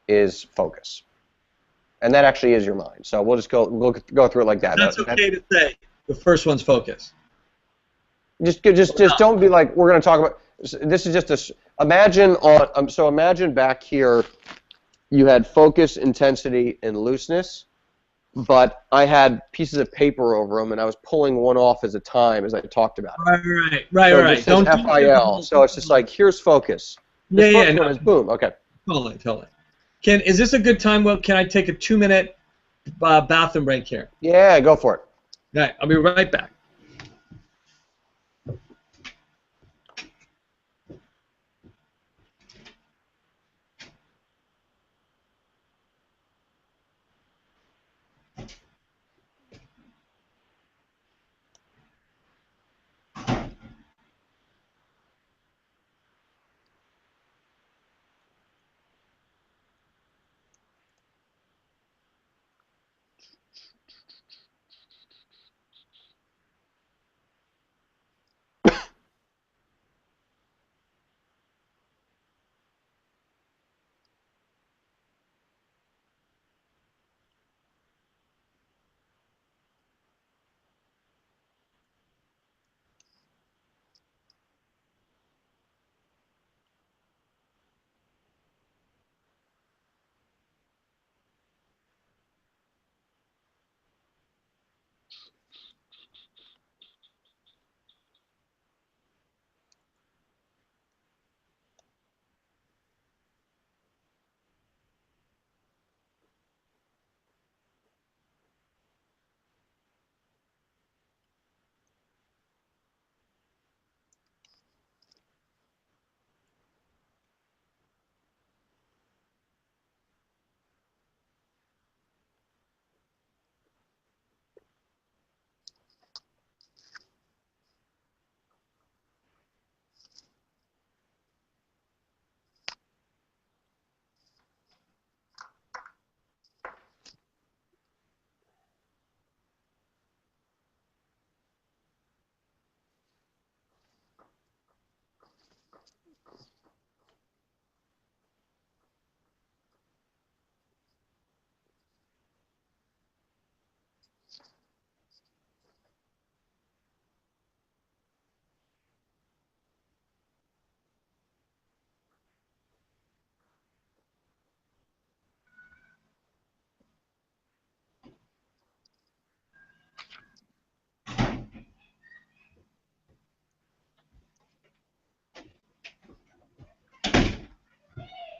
is focus, and that actually is your mind. So we'll just go through it like that. That's okay to say. The first one's focus. Just don't be like, we're going to talk about. This is just imagine on. So imagine back here, you had focus, intensity, and looseness, but I had pieces of paper over them, and I was pulling one off as a time as I talked about it. Right. Don't FIL. So it's just like, here's focus. This first one is boom. Okay. Totally. Is this a good time? Well, can I take a 2-minute bathroom break here? Yeah, go for it. All right, I'll be right back.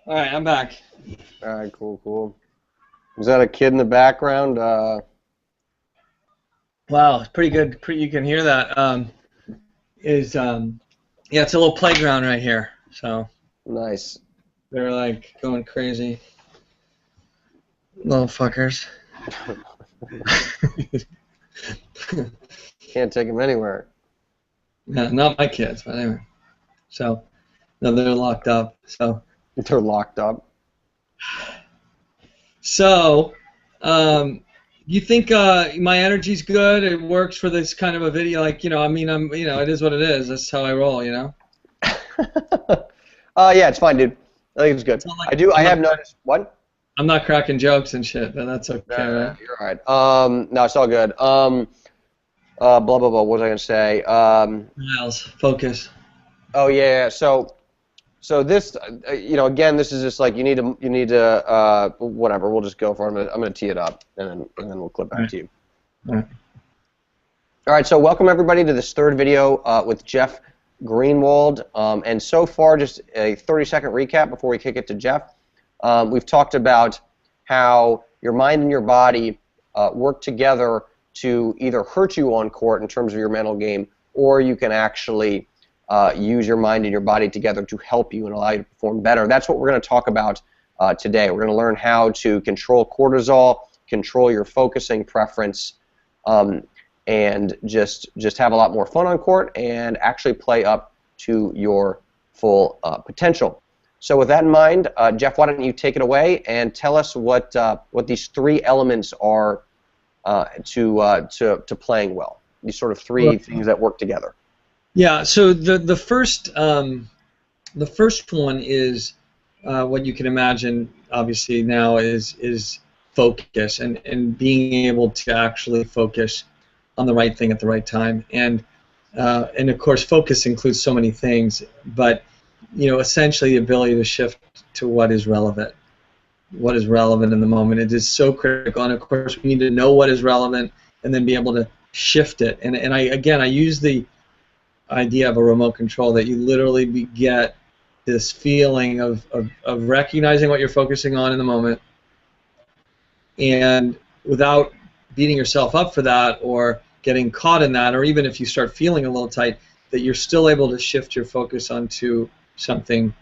All right, I'm back. All right, cool. Is that a kid in the background? Wow, it's pretty good. You can hear that. Yeah, it's a little playground right here. So Nice. they're like going crazy, little fuckers. Can't take him anywhere. Yeah, not my kids, but anyway. So, no, they're locked up. They're locked up. So, you think my energy's good? It works for this kind of a video, like it is what it is. That's how I roll, Yeah, it's fine, dude. I think it's good. I have noticed. What? I'm not cracking jokes and shit, but that's okay, right? You're all right. No, it's all good. Blah blah blah. What was I gonna say? Miles, focus. Oh yeah. So this, again, this is just like you need to whatever. We'll just go for it. I'm gonna tee it up, and then we'll clip back to you. All right. All right. So welcome everybody to this third video with Jeff Greenwald. And so far, just a 30-second recap before we kick it to Jeff. We've talked about how your mind and your body work together to either hurt you on court in terms of your mental game, or you can actually use your mind and your body together to help you and allow you to perform better. That's what we're going to talk about today. We're going to learn how to control cortisol, control your focusing preference, and just have a lot more fun on court and actually play up to your full potential. So with that in mind, Jeff, why don't you take it away and tell us what these three elements are to playing well. These sort of three things that work together. Yeah. So the first one is what you can imagine. Obviously now is focus and being able to actually focus on the right thing at the right time. And of course, focus includes so many things, but essentially the ability to shift to what is relevant. What is relevant in the moment. It is so critical, and of course we need to know what is relevant and then be able to shift it. And I use the idea of a remote control, that you literally get this feeling of recognizing what you're focusing on in the moment, and without beating yourself up for that or getting caught in that, or even if you start feeling a little tight, that you're still able to shift your focus onto something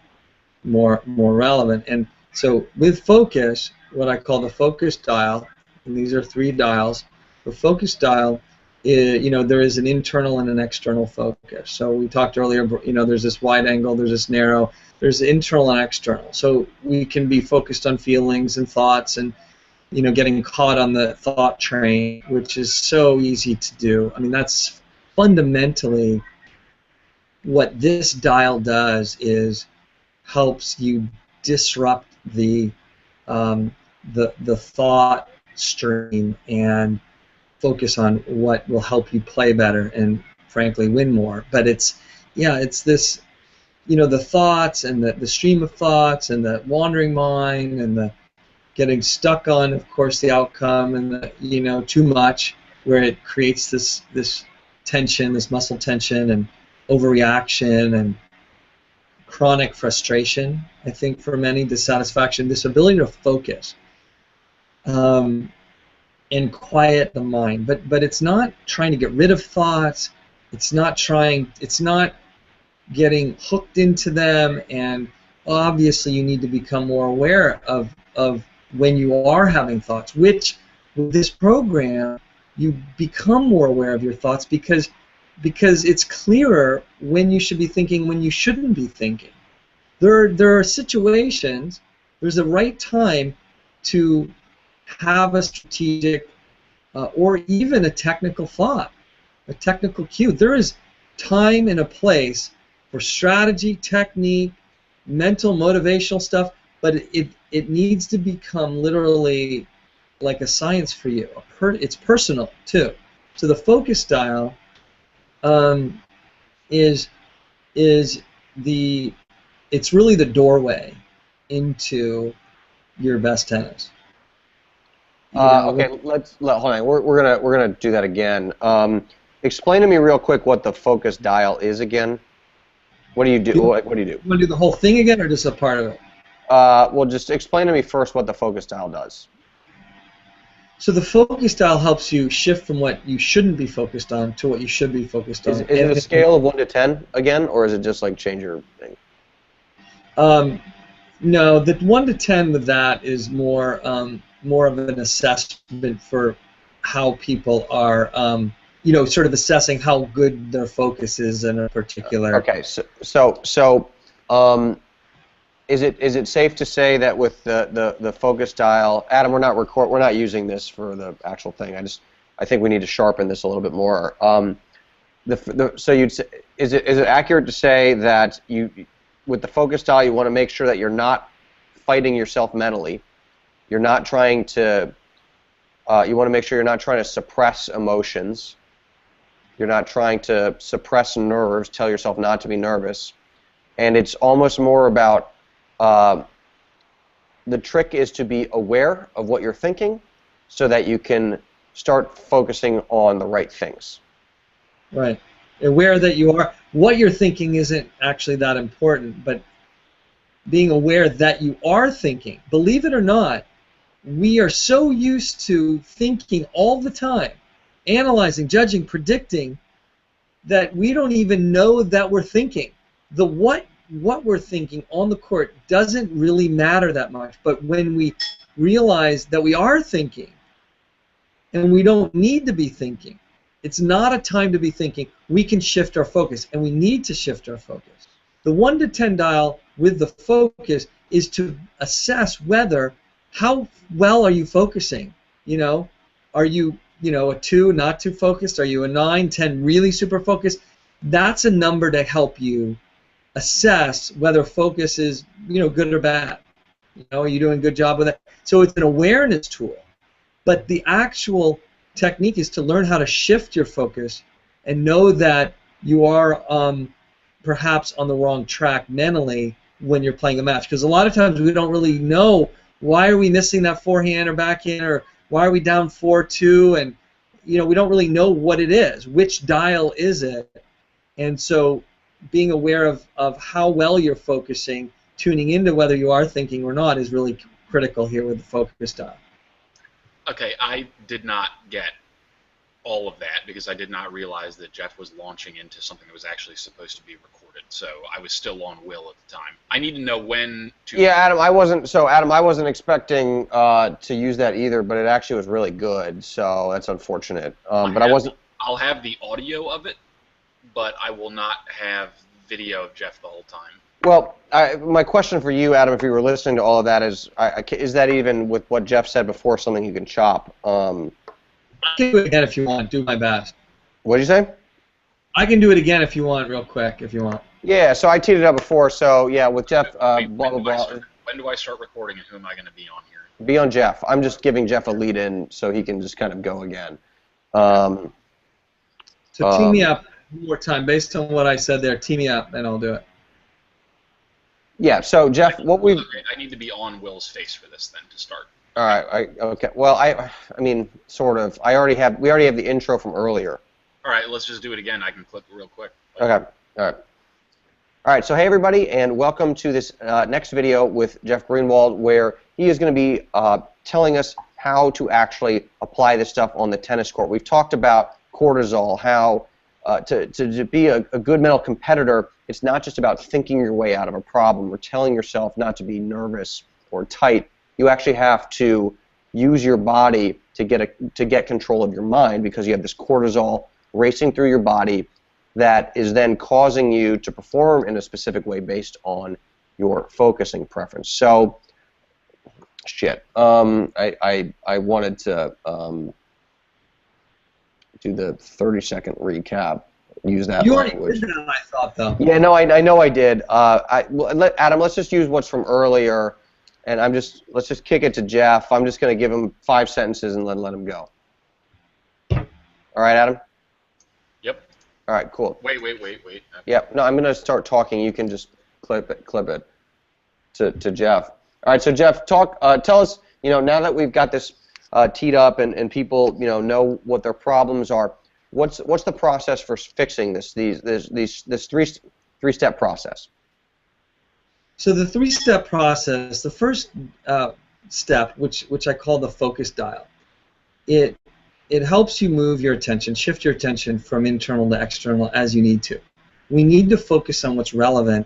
more relevant. And so with focus, what I call the focus dial, and these are three dials. The focus dial is, there is an internal and an external focus. So we talked earlier, there's this wide angle, there's this narrow, there's internal and external. So we can be focused on feelings and thoughts and, getting caught on the thought train, which is so easy to do. I mean, that's fundamentally what this dial does, is helps you disrupt the thought stream and focus on what will help you play better and frankly win more. But it's this, the thoughts and the stream of thoughts and the wandering mind and the getting stuck on, of course, the outcome and the too much, where it creates this tension, this muscle tension and overreaction and chronic frustration, I think, for many, dissatisfaction, this ability to focus and quiet the mind. But it's not trying to get rid of thoughts. It's not getting hooked into them, and obviously you need to become more aware of when you are having thoughts, which with this program you become more aware of your thoughts because it's clearer when you should be thinking, when you shouldn't be thinking. There are situations, there's a right time to have a strategic or even a technical thought, a technical cue. There is time and a place for strategy, technique, mental, motivational stuff, but it needs to become literally like a science for you. It's personal too. So the focus dial it's really the doorway into your best tennis. Okay, hold on. We're gonna do that again. Explain to me real quick what the focus dial is again. What do you do? What do you do? You want to do the whole thing again, or just a part of it? well, just explain to me first what the focus dial does. So the focus dial helps you shift from what you shouldn't be focused on to what you should be focused on. Is it a scale of 1 to 10 again, or is it just like change your thing? No, the 1 to 10 with that is more of an assessment for how people are, sort of assessing how good their focus is in a particular. Okay, is it safe to say that with the focus dial, Adam, we're not using this for the actual thing. I think we need to sharpen this a little bit more. So is it accurate to say that with the focus dial, you want to make sure that you're not fighting yourself mentally. You're not trying to. You want to make sure you're not trying to suppress emotions. You're not trying to suppress nerves. Tell yourself not to be nervous. And it's almost more about. The trick is to be aware of what you're thinking, so that you can start focusing on the right things. Right. Aware that what you're thinking isn't actually that important, but being aware that you are thinking. Believe it or not, we are so used to thinking all the time, analyzing, judging, predicting, that we don't even know that we're thinking. What we're thinking on the court doesn't really matter that much, but when we realize that we are thinking and we don't need to be thinking, it's not a time to be thinking, we can shift our focus, and we need to shift our focus. The 1 to 10 dial with the focus is to assess how well are you focusing. Are you a 2 not too focused? Are you a 9, 10 really super focused? That's a number to help you assess whether focus is good or bad. Are you doing a good job with it? So it's an awareness tool, but the actual technique is to learn how to shift your focus and know that you are perhaps on the wrong track mentally when you're playing a match, because a lot of times we don't really know why are we missing that forehand or backhand, or why are we down 4-2, and we don't really know what it is, which dial is it. And so being aware of how well you're focusing, tuning into whether you are thinking or not, is really critical here with the focus dial. Okay, I did not get all of that because I did not realize that Jeff was launching into something that was actually supposed to be recorded. So I was still on Will at the time. I need to know when to. Yeah, Adam, I wasn't expecting to use that either, but it actually was really good. So that's unfortunate. But I wasn't. I'll have the audio of it, but I will not have video of Jeff the whole time. Well, my question for you, Adam, if you were listening to all of that, is that even with what Jeff said before something you can chop? I can do it again if you want. Do my best. What did you say? I can do it again if you want, real quick, if you want. Yeah, so I teed it up before. So yeah, with Jeff, blah blah blah. When do I start recording, and who am I going to be on here? Be on Jeff. I'm just giving Jeff a lead in so he can just kind of go again. So tee me up one more time. Based on what I said there, tee me up, and I'll do it. Yeah, so Jeff, I need to be on Will's face for this then to start. All right. Okay. Well, I mean, sort of. We already have the intro from earlier. All right. Let's just do it again. I can clip it real quick. Okay. All right. All right. So hey everybody, and welcome to this next video with Jeff Greenwald, where he is going to be telling us how to actually apply this stuff on the tennis court. We've talked about cortisol, how to be a good mental competitor, it's not just about thinking your way out of a problem or telling yourself not to be nervous or tight. You actually have to use your body to get control of your mind, because you have this cortisol racing through your body that is then causing you to perform in a specific way based on your focusing preference. So, shit. I wanted to do the 30-second recap. Use that you language. already did that, I thought, though. Yeah, no, I know I did. Adam, let's just use what's from earlier, and let's just kick it to Jeff. I'm just going to give him 5 sentences and let him go. All right, Adam? Yep. All right, cool. Wait. Yep. No, I'm going to start talking. You can just clip it to Jeff. All right, so Jeff, tell us, now that we've got this teed up and people, know what their problems are, what's the process for fixing this three-step process? So the three-step process, the first step, which I call the focus dial, it helps you move your attention, shift your attention from internal to external as you need to. We need to focus on what's relevant.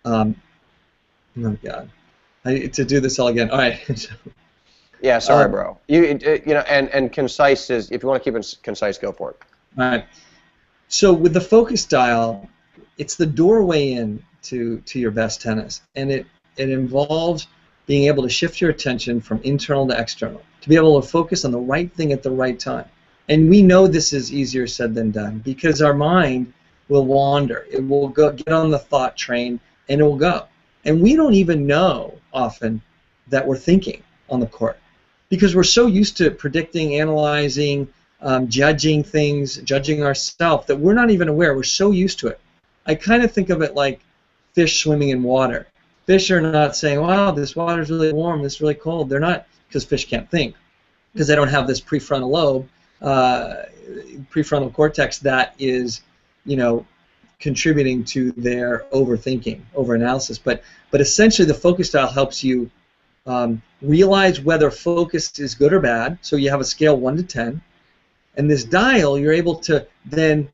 Oh God, to do this all again. All right. Yeah, sorry, bro. You know, and concise is, if you want to keep it concise, go for it. All right. So with the focus dial, it's the doorway in to your best tennis, and it involves being able to shift your attention from internal to external, to be able to focus on the right thing at the right time. And we know this is easier said than done because our mind will wander. It will go get on the thought train, and it will go. And we don't even know often that we're thinking on the court because we're so used to predicting, analyzing, judging things, judging ourselves that we're not even aware. We're so used to it. I kind of think of it like fish swimming in water. Fish are not saying, wow, this water's really warm, this is really cold. They're not, because fish can't think, because they don't have this prefrontal lobe, prefrontal cortex that is, you know, contributing to their overthinking, overanalysis. But essentially the focus dial helps you realize whether focus is good or bad. So you have a scale 1 to 10. And this dial, you're able to then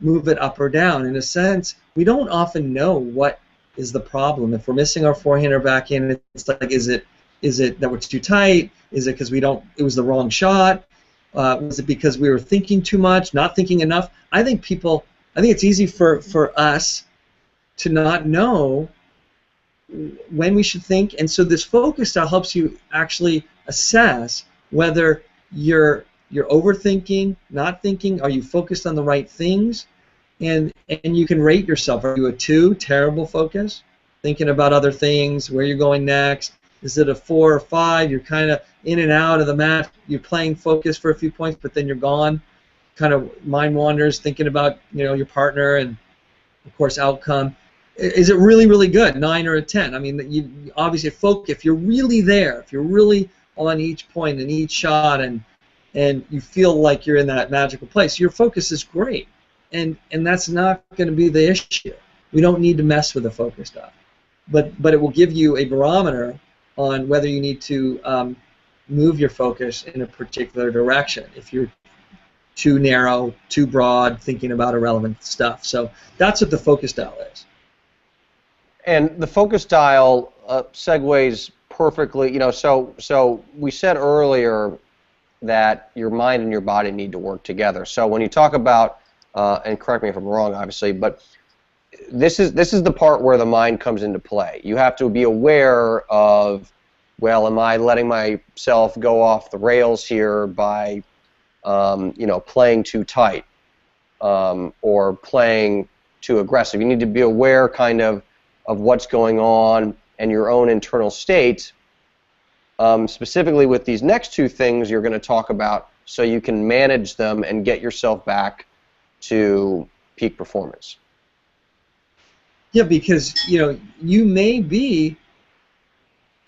move it up or down. In a sense, we don't often know what is the problem. If we're missing our forehand or backhand, it's like, is it that we're too tight? Is it because it was the wrong shot? Was it because we were thinking too much, not thinking enough? I think it's easy for us to not know when we should think, and so this focus style helps you actually assess whether you're overthinking, not thinking, are you focused on the right things, and you can rate yourself. Are you a 2, terrible focus, thinking about other things, where you're going next? Is it a 4 or 5, you're kind of in and out of the match, you're playing focus for a few points, but then you're gone, kind of mind wanders, thinking about, you know, your partner and, of course, outcome. Is it really, really good, 9 or a 10? I mean, you obviously focus, if you're really there, if you're really on each point and each shot and you feel like you're in that magical place, your focus is great. And that's not going to be the issue. We don't need to mess with the focus dial. But it will give you a barometer on whether you need to move your focus in a particular direction. If you're too narrow, too broad, thinking about irrelevant stuff. So that's what the focus dial is. And the focus dial segues perfectly. You know, so we said earlier that your mind and your body need to work together. So when you talk about, and correct me if I'm wrong, obviously, but this is the part where the mind comes into play. You have to be aware of, well, am I letting myself go off the rails here by, you know, playing too tight or playing too aggressive? You need to be aware, kind of what's going on and your own internal state. Specifically with these next two things you're going to talk about, so you can manage them and get yourself back to peak performance. Yeah, because, you know, you may be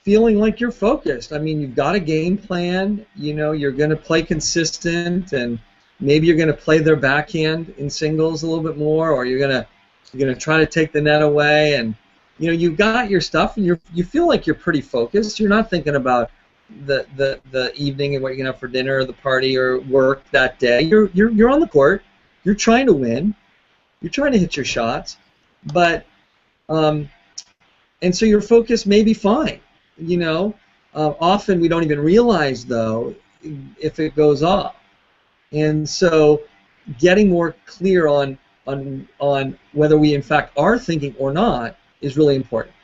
feeling like you're focused. I mean, you've got a game plan, you know, you're going to play consistent, and maybe you're going to play their backhand in singles a little bit more, or you're going to try to take the net away, and you know, you've got your stuff, and you feel like you're pretty focused. You're not thinking about the evening and what you're gonna have for dinner or the party or work that day. You're on the court. You're trying to win. You're trying to hit your shots, but and so your focus may be fine. You know, often we don't even realize though if it goes off, and so getting more clear on whether we in fact are thinking or not is really important.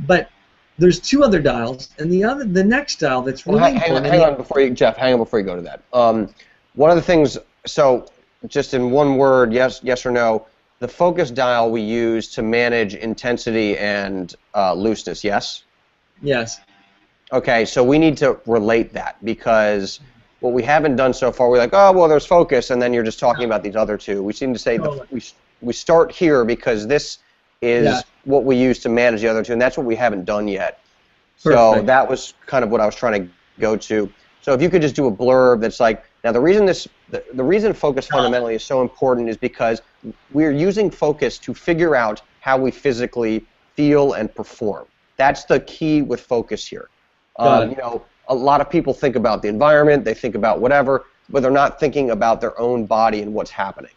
But there's two other dials, and the next dial that's really important. Hang on before you go to that. One of the things, so just in one word, yes or no, the focus dial we use to manage intensity and looseness, yes? Yes. Okay, so we need to relate that, because what we haven't done so far, we're like, oh, well, there's focus, and then you're just talking about these other two. We seem to say we start here because this is what we use to manage the other two, and that's what we haven't done yet. Perfect. So that was kind of what I was trying to go to. So if you could just do a blurb that's like, now the reason focus fundamentally is so important is because we're using focus to figure out how we physically feel and perform. That's the key with focus here. Got it. You know, a lot of people think about the environment, they think about whatever, but they're not thinking about their own body and what's happening.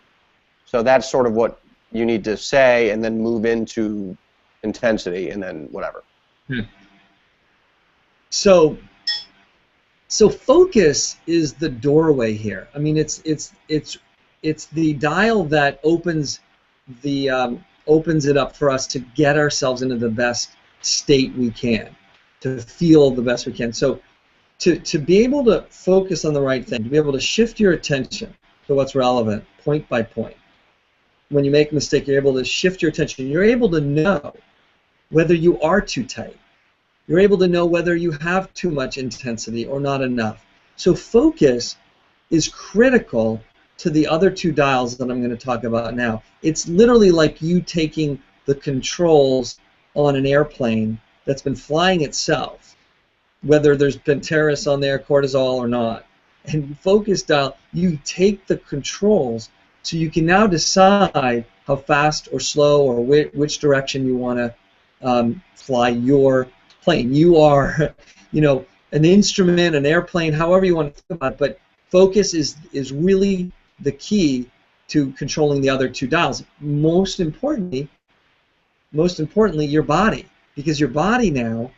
So that's sort of what you need to say, and then move into intensity, and then whatever. So focus is the doorway here. I mean, it's the dial that opens it up for us to get ourselves into the best state we can, to feel the best we can. So to be able to focus on the right thing, to be able to shift your attention to what's relevant, point by point. When you make a mistake, you're able to shift your attention. You're able to know whether you are too tight. You're able to know whether you have too much intensity or not enough. So focus is critical to the other two dials that I'm going to talk about now. It's literally like you taking the controls on an airplane that's been flying itself, whether there's been terrorists on there, cortisol or not. And focus dial, you take the controls so you can now decide how fast or slow or which direction you want to fly your plane. You are, you know, an instrument, an airplane, however you want to think about it, but focus is really the key to controlling the other two dials. Most importantly, your body, because your body now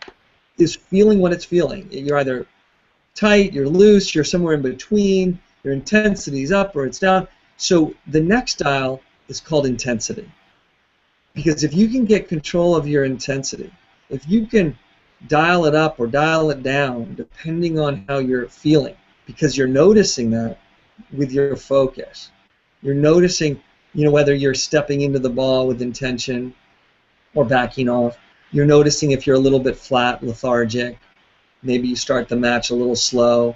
is feeling what it's feeling. You're either tight, you're loose, you're somewhere in between, your intensity is up or it's down. So the next dial is called intensity. Because if you can get control of your intensity, if you can dial it up or dial it down, depending on how you're feeling, because you're noticing that with your focus. You're noticing, you know, whether you're stepping into the ball with intention or backing off. You're noticing if you're a little bit flat, lethargic. Maybe you start the match a little slow.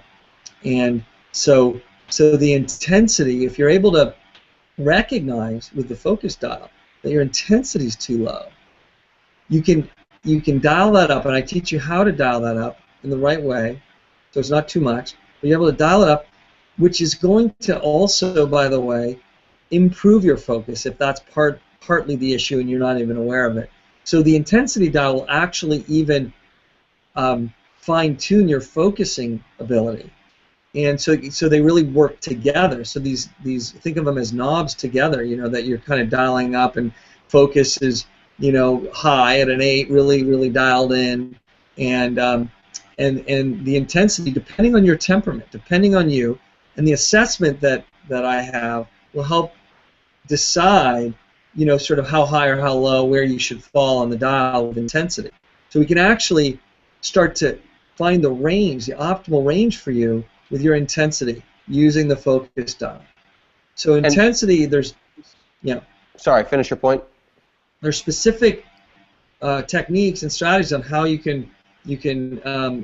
And so the intensity, if you're able to recognize with the focus dial that your intensity is too low, you can dial that up, and I teach you how to dial that up in the right way, so it's not too much, but you're able to dial it up, which is going to also, by the way, improve your focus if that's partly the issue and you're not even aware of it. So the intensity dial will actually even fine-tune your focusing ability. And so they really work together. So these think of them as knobs together, you know, that you're kind of dialing up, and focus is, you know, high at an 8, really dialed in, and the intensity, depending on your temperament, depending on you, and the assessment that I have will help decide, you know, sort of how high or how low, where you should fall on the dial of intensity. So we can actually start to find the range, the optimal range for you with your intensity using the focus dial. So intensity, Sorry, finish your point. There's specific techniques and strategies on how you can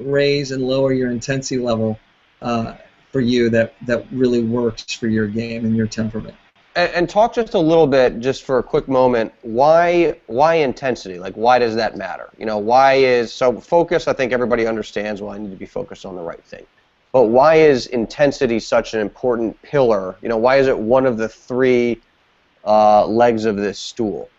raise and lower your intensity level for you that really works for your game and your temperament. And talk just a little bit, just for a quick moment, why intensity? Like, why does that matter? You know, so focus, I think everybody understands, well, I need to be focused on the right thing. But why is intensity such an important pillar? You know, why is it one of the 3 legs of this stool?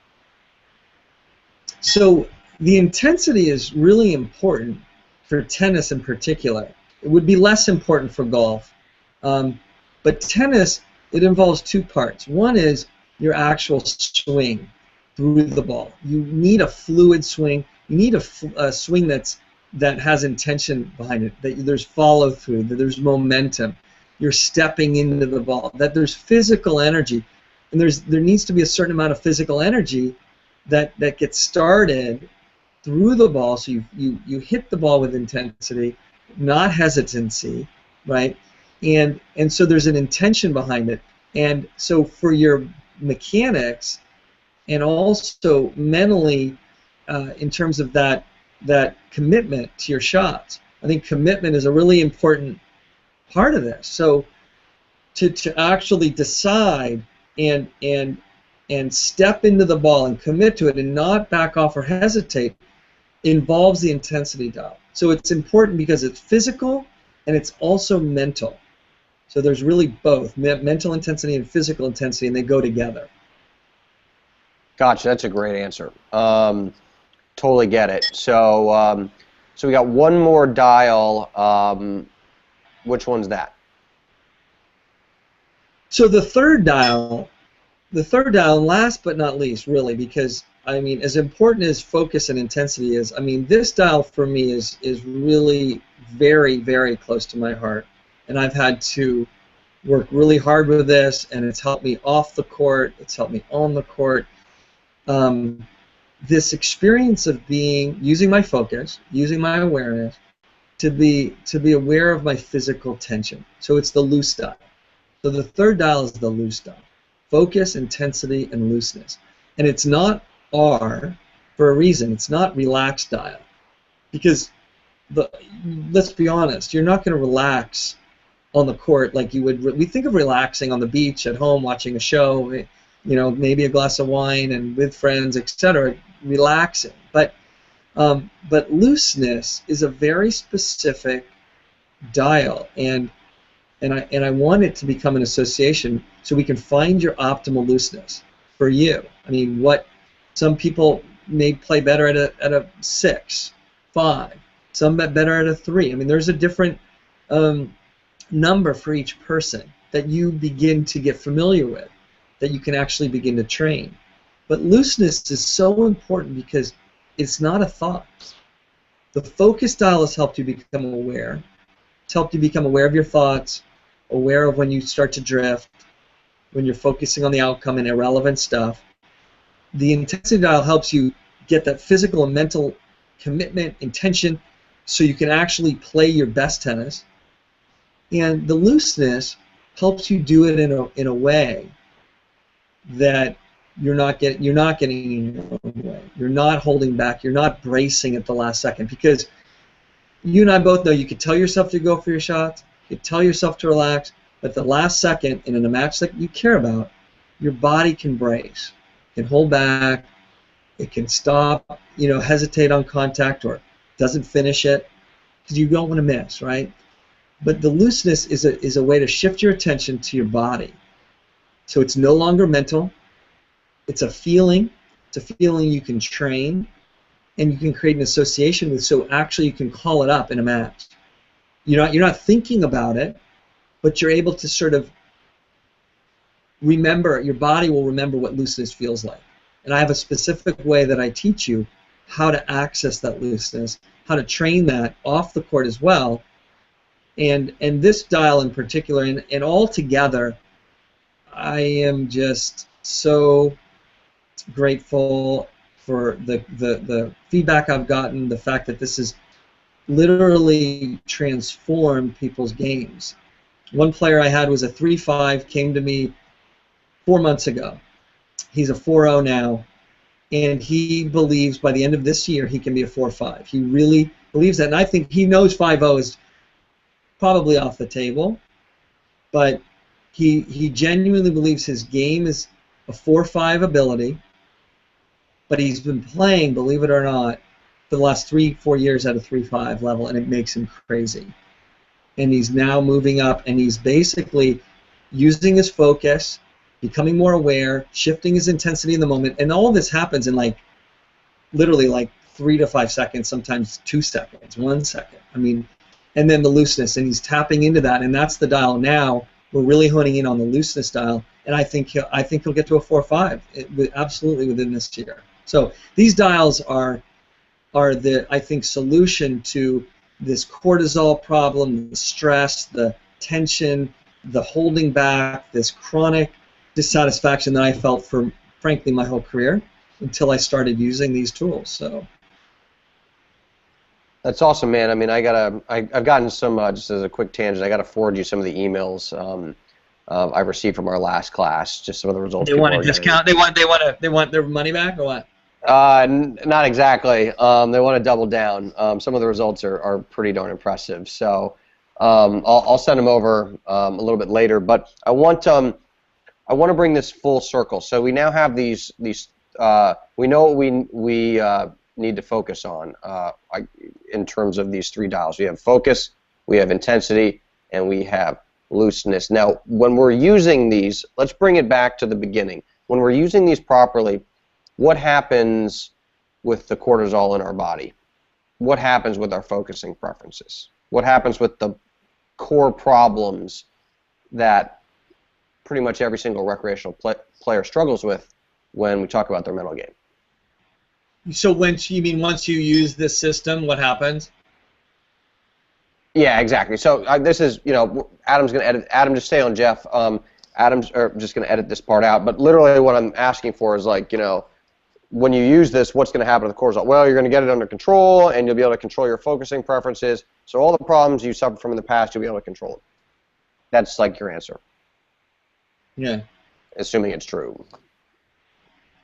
So the intensity is really important for tennis in particular. It would be less important for golf. But tennis, it involves 2 parts. One is your actual swing through the ball. You need a fluid swing. You need a swing that has intention behind it, that there's follow through, that there's momentum. You're stepping into the ball, that there's physical energy. And there needs to be a certain amount of physical energy that gets started through the ball, so you hit the ball with intensity, not hesitancy, right? And so there's an intention behind it. And so for your mechanics, and also mentally, in terms of that commitment to your shots, I think commitment is a really important part of this. So to actually decide and step into the ball and commit to it and not back off or hesitate involves the intensity dial. So it's important because it's physical and it's also mental. So there's really both, mental intensity and physical intensity, and they go together. Gotcha, that's a great answer. Totally get it. So, so we got one more dial. Which one's that? So the third dial, last but not least, really, because I mean, as important as focus and intensity is, I mean, this dial for me is really very, very close to my heart, and I've had to work really hard with this, and it's helped me off the court. It's helped me on the court. This experience of using my focus, using my awareness, to be aware of my physical tension. So it's the loose dial. So the third dial is the loose dial. Focus, intensity, and looseness. And it's not R for a reason. It's not relaxed dial. Because let's be honest, you're not going to relax on the court like you would. We think of relaxing on the beach, at home, watching a show, you know, maybe a glass of wine and with friends, etc. Relaxing. But looseness is a very specific dial, and I want it to become an association so we can find your optimal looseness for you. I mean, what some people may play better at a 6, 5, some better at a 3. I mean, there's a different number for each person that you begin to get familiar with, that you can actually begin to train. But looseness is so important because it's not a thought. The focus dial has helped you become aware. It's helped you become aware of your thoughts, aware of when you start to drift, when you're focusing on the outcome and irrelevant stuff. The intensity dial helps you get that physical and mental commitment, intention, so you can actually play your best tennis. And the looseness helps you do it in a way that you're not getting in your own way. You're not holding back. You're not bracing at the last second, because you and I both know you could tell yourself to go for your shots, you could tell yourself to relax, but the last second, and in a match that you care about, your body can brace, can hold back, it can stop, you know, hesitate on contact, or doesn't finish it, because you don't want to miss, right? But the looseness is a way to shift your attention to your body. So it's no longer mental. It's a feeling. It's a feeling you can train, and you can create an association with. So actually, you can call it up in a match. You're not thinking about it, but you're able to sort of remember. Your body will remember what looseness feels like. And I have a specific way that I teach you how to access that looseness, how to train that off the court as well. And this dial in particular, and all together, I am just so grateful for the feedback I've gotten, the fact that this has literally transformed people's games. One player I had was a 3-5, came to me 4 months ago. He's a 4-0 now, and he believes by the end of this year he can be a 4-5. He really believes that, and I think he knows 5-0 is probably off the table, but he genuinely believes his game is a 4-5 ability, but he's been playing, believe it or not, for the last 3-4 years at a 3-5 level, and it makes him crazy. And he's now moving up, and he's basically using his focus, becoming more aware, shifting his intensity in the moment, and all this happens in literally 3 to 5 seconds, sometimes 2 seconds, 1 second. I mean, and then the looseness, and he's tapping into that, and that's the dial now. We're really honing in on the looseness dial, and I think he'll get to a 4-5 absolutely within this year. So these dials are the, I think, solution to this cortisol problem, the stress, the tension, the holding back, this chronic dissatisfaction that I felt for, frankly, my whole career until I started using these tools. So that's awesome, man. I mean, I've gotten some, just as a quick tangent, I got to forward you some of the emails I received from our last class, just some of the results. They want a discount. They want their money back, or what? Not exactly. They want to double down. Some of the results are pretty darn impressive. So I'll send them over a little bit later. But I want to bring this full circle. So we now have these. We know what we need to focus on in terms of these 3 dials. We have focus, we have intensity, and we have looseness. Now, when we're using these, let's bring it back to the beginning. When we're using these properly, what happens with the cortisol in our body, what happens with our focusing preferences? What happens with the core problems that pretty much every single recreational player struggles with when we talk about their mental game? So once you use this system, what happens? Yeah, exactly. So this is, Adam's going to edit. Adam, just stay on, Jeff. Adam's just going to edit this part out. But literally what I'm asking for is, like, when you use this, what's going to happen to the cortisol? Well, you're going to get it under control, and you'll be able to control your focusing preferences. So all the problems you suffered from in the past, you'll be able to control them. That's like your answer. Yeah. Assuming it's true.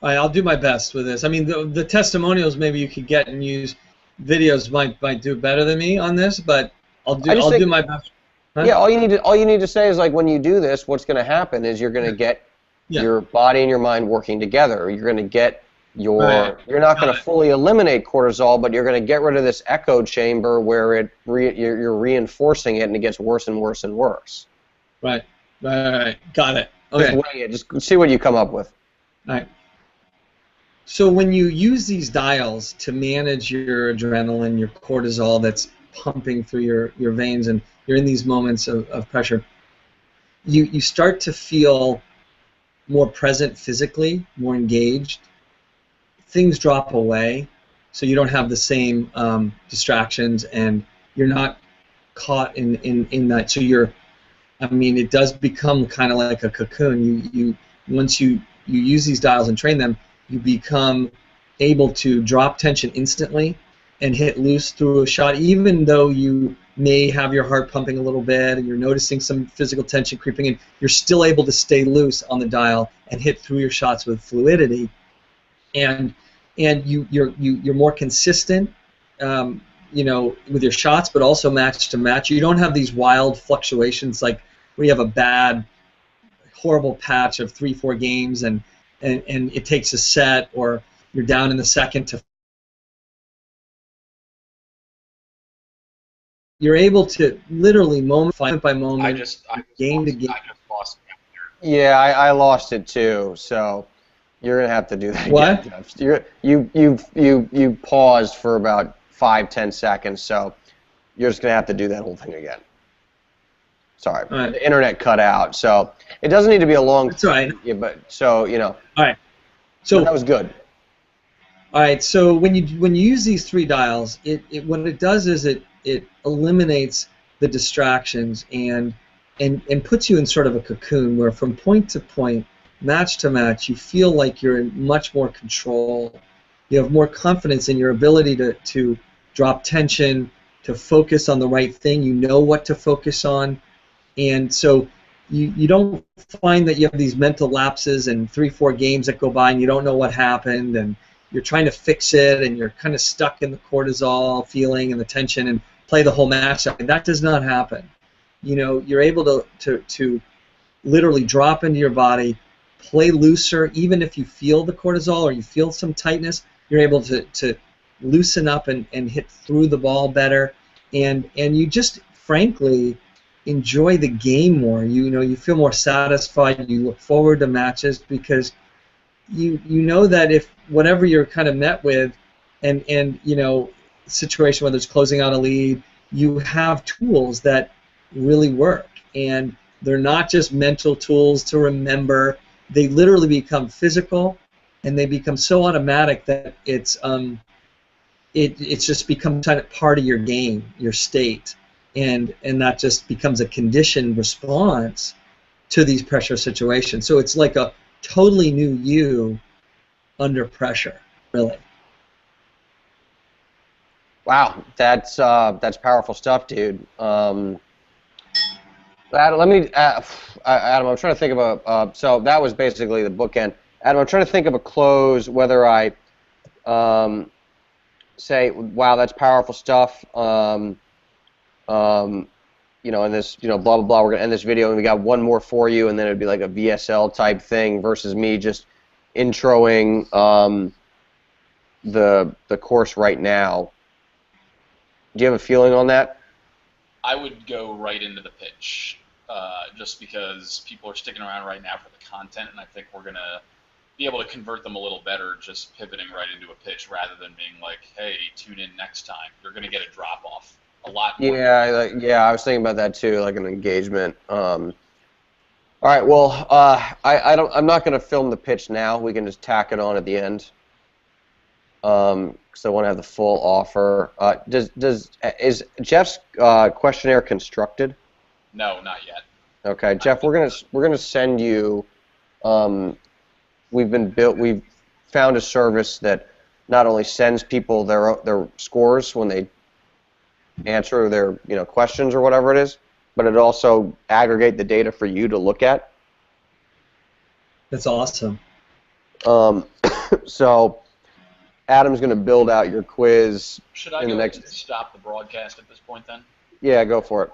All right, I'll do my best with this. I mean, the testimonials maybe you could get and use. Videos might do better than me on this, but I'll do my best. Huh? Yeah, all you need to say is, like, when you do this, what's going to happen is you're going to get your body and your mind working together. You're going to get you're not going to fully eliminate cortisol, but you're going to get rid of this echo chamber where you're reinforcing it, and it gets worse and worse and worse. Right. Got it. Okay. Just see what you come up with. All right. So when you use these dials to manage your adrenaline, your cortisol that's pumping through your veins, and you're in these moments of pressure, you start to feel more present physically, more engaged. Things drop away, so you don't have the same distractions, and you're not caught in that. So it does become kind of like a cocoon. Once you use these dials and train them, you become able to drop tension instantly and hit loose through a shot, even though you may have your heart pumping a little bit and you're noticing some physical tension creeping in. You're still able to stay loose on the dial and hit through your shots with fluidity. And you're more consistent, with your shots, but also match to match. You don't have these wild fluctuations like where you have a bad, horrible patch of 3-4 games and it takes a set, or you're down in the second to. You're able to literally moment by moment, game to game. I just lost it. Yeah, I lost it too. So. You're gonna have to do that what? again, Jeff. You paused for about 5-10 seconds, so you're just gonna have to do that whole thing again. Sorry, right. The internet cut out, so it doesn't need to be a long. That's all right. Yeah, but so All right. So that was good. All right. So when you use these 3 dials, what it does is it eliminates the distractions and puts you in sort of a cocoon where from point to point, match to match, you feel like you're in much more control. You have more confidence in your ability to drop tension, to focus on the right thing. You know what to focus on. And so you don't find that you have these mental lapses and 3-4 games that go by and you don't know what happened and you're trying to fix it and you're kind of stuck in the cortisol feeling and the tension and play the whole match. And that does not happen. You're able to literally drop into your body, play looser. Even if you feel the cortisol or you feel some tightness, you're able to loosen up and hit through the ball better, and you just frankly enjoy the game more. You feel more satisfied. You look forward to matches because you know that if whatever you're kind of met with, and situation whether it's closing out a lead, you have tools that really work, and they're not just mental tools to remember. They literally become physical, and they become so automatic that it's just become kind of part of your game, your state, and that just becomes a conditioned response to these pressure situations. So it's like a totally new you under pressure, really. Wow, that's powerful stuff, dude. Adam, I'm trying to think of so that was basically the bookend. Adam, I'm trying to think of a close, whether I say, wow, that's powerful stuff, and this, blah, blah, blah, we're going to end this video, and we got one more for you, and then it'd be like a VSL type thing versus me just introing the course right now. Do you have a feeling on that? I would go right into the pitch, just because people are sticking around right now for the content, and I think we're gonna be able to convert them a little better, just pivoting right into a pitch rather than being like, hey, tune in next time. You're going to get a drop off a lot more. Yeah, I was thinking about that too, like an engagement. All right, well, I'm not going to film the pitch now. We can just tack it on at the end. Because I want to have the full offer. Is Jeff's questionnaire constructed? No, not yet. Okay, Jeff, we're gonna send you. We've found a service that not only sends people their scores when they answer their questions or whatever it is, but it also aggregate the data for you to look at. That's awesome. So Adam's going to build out your quiz Should I in the go next. stop the broadcast at this point then? Yeah, go for it.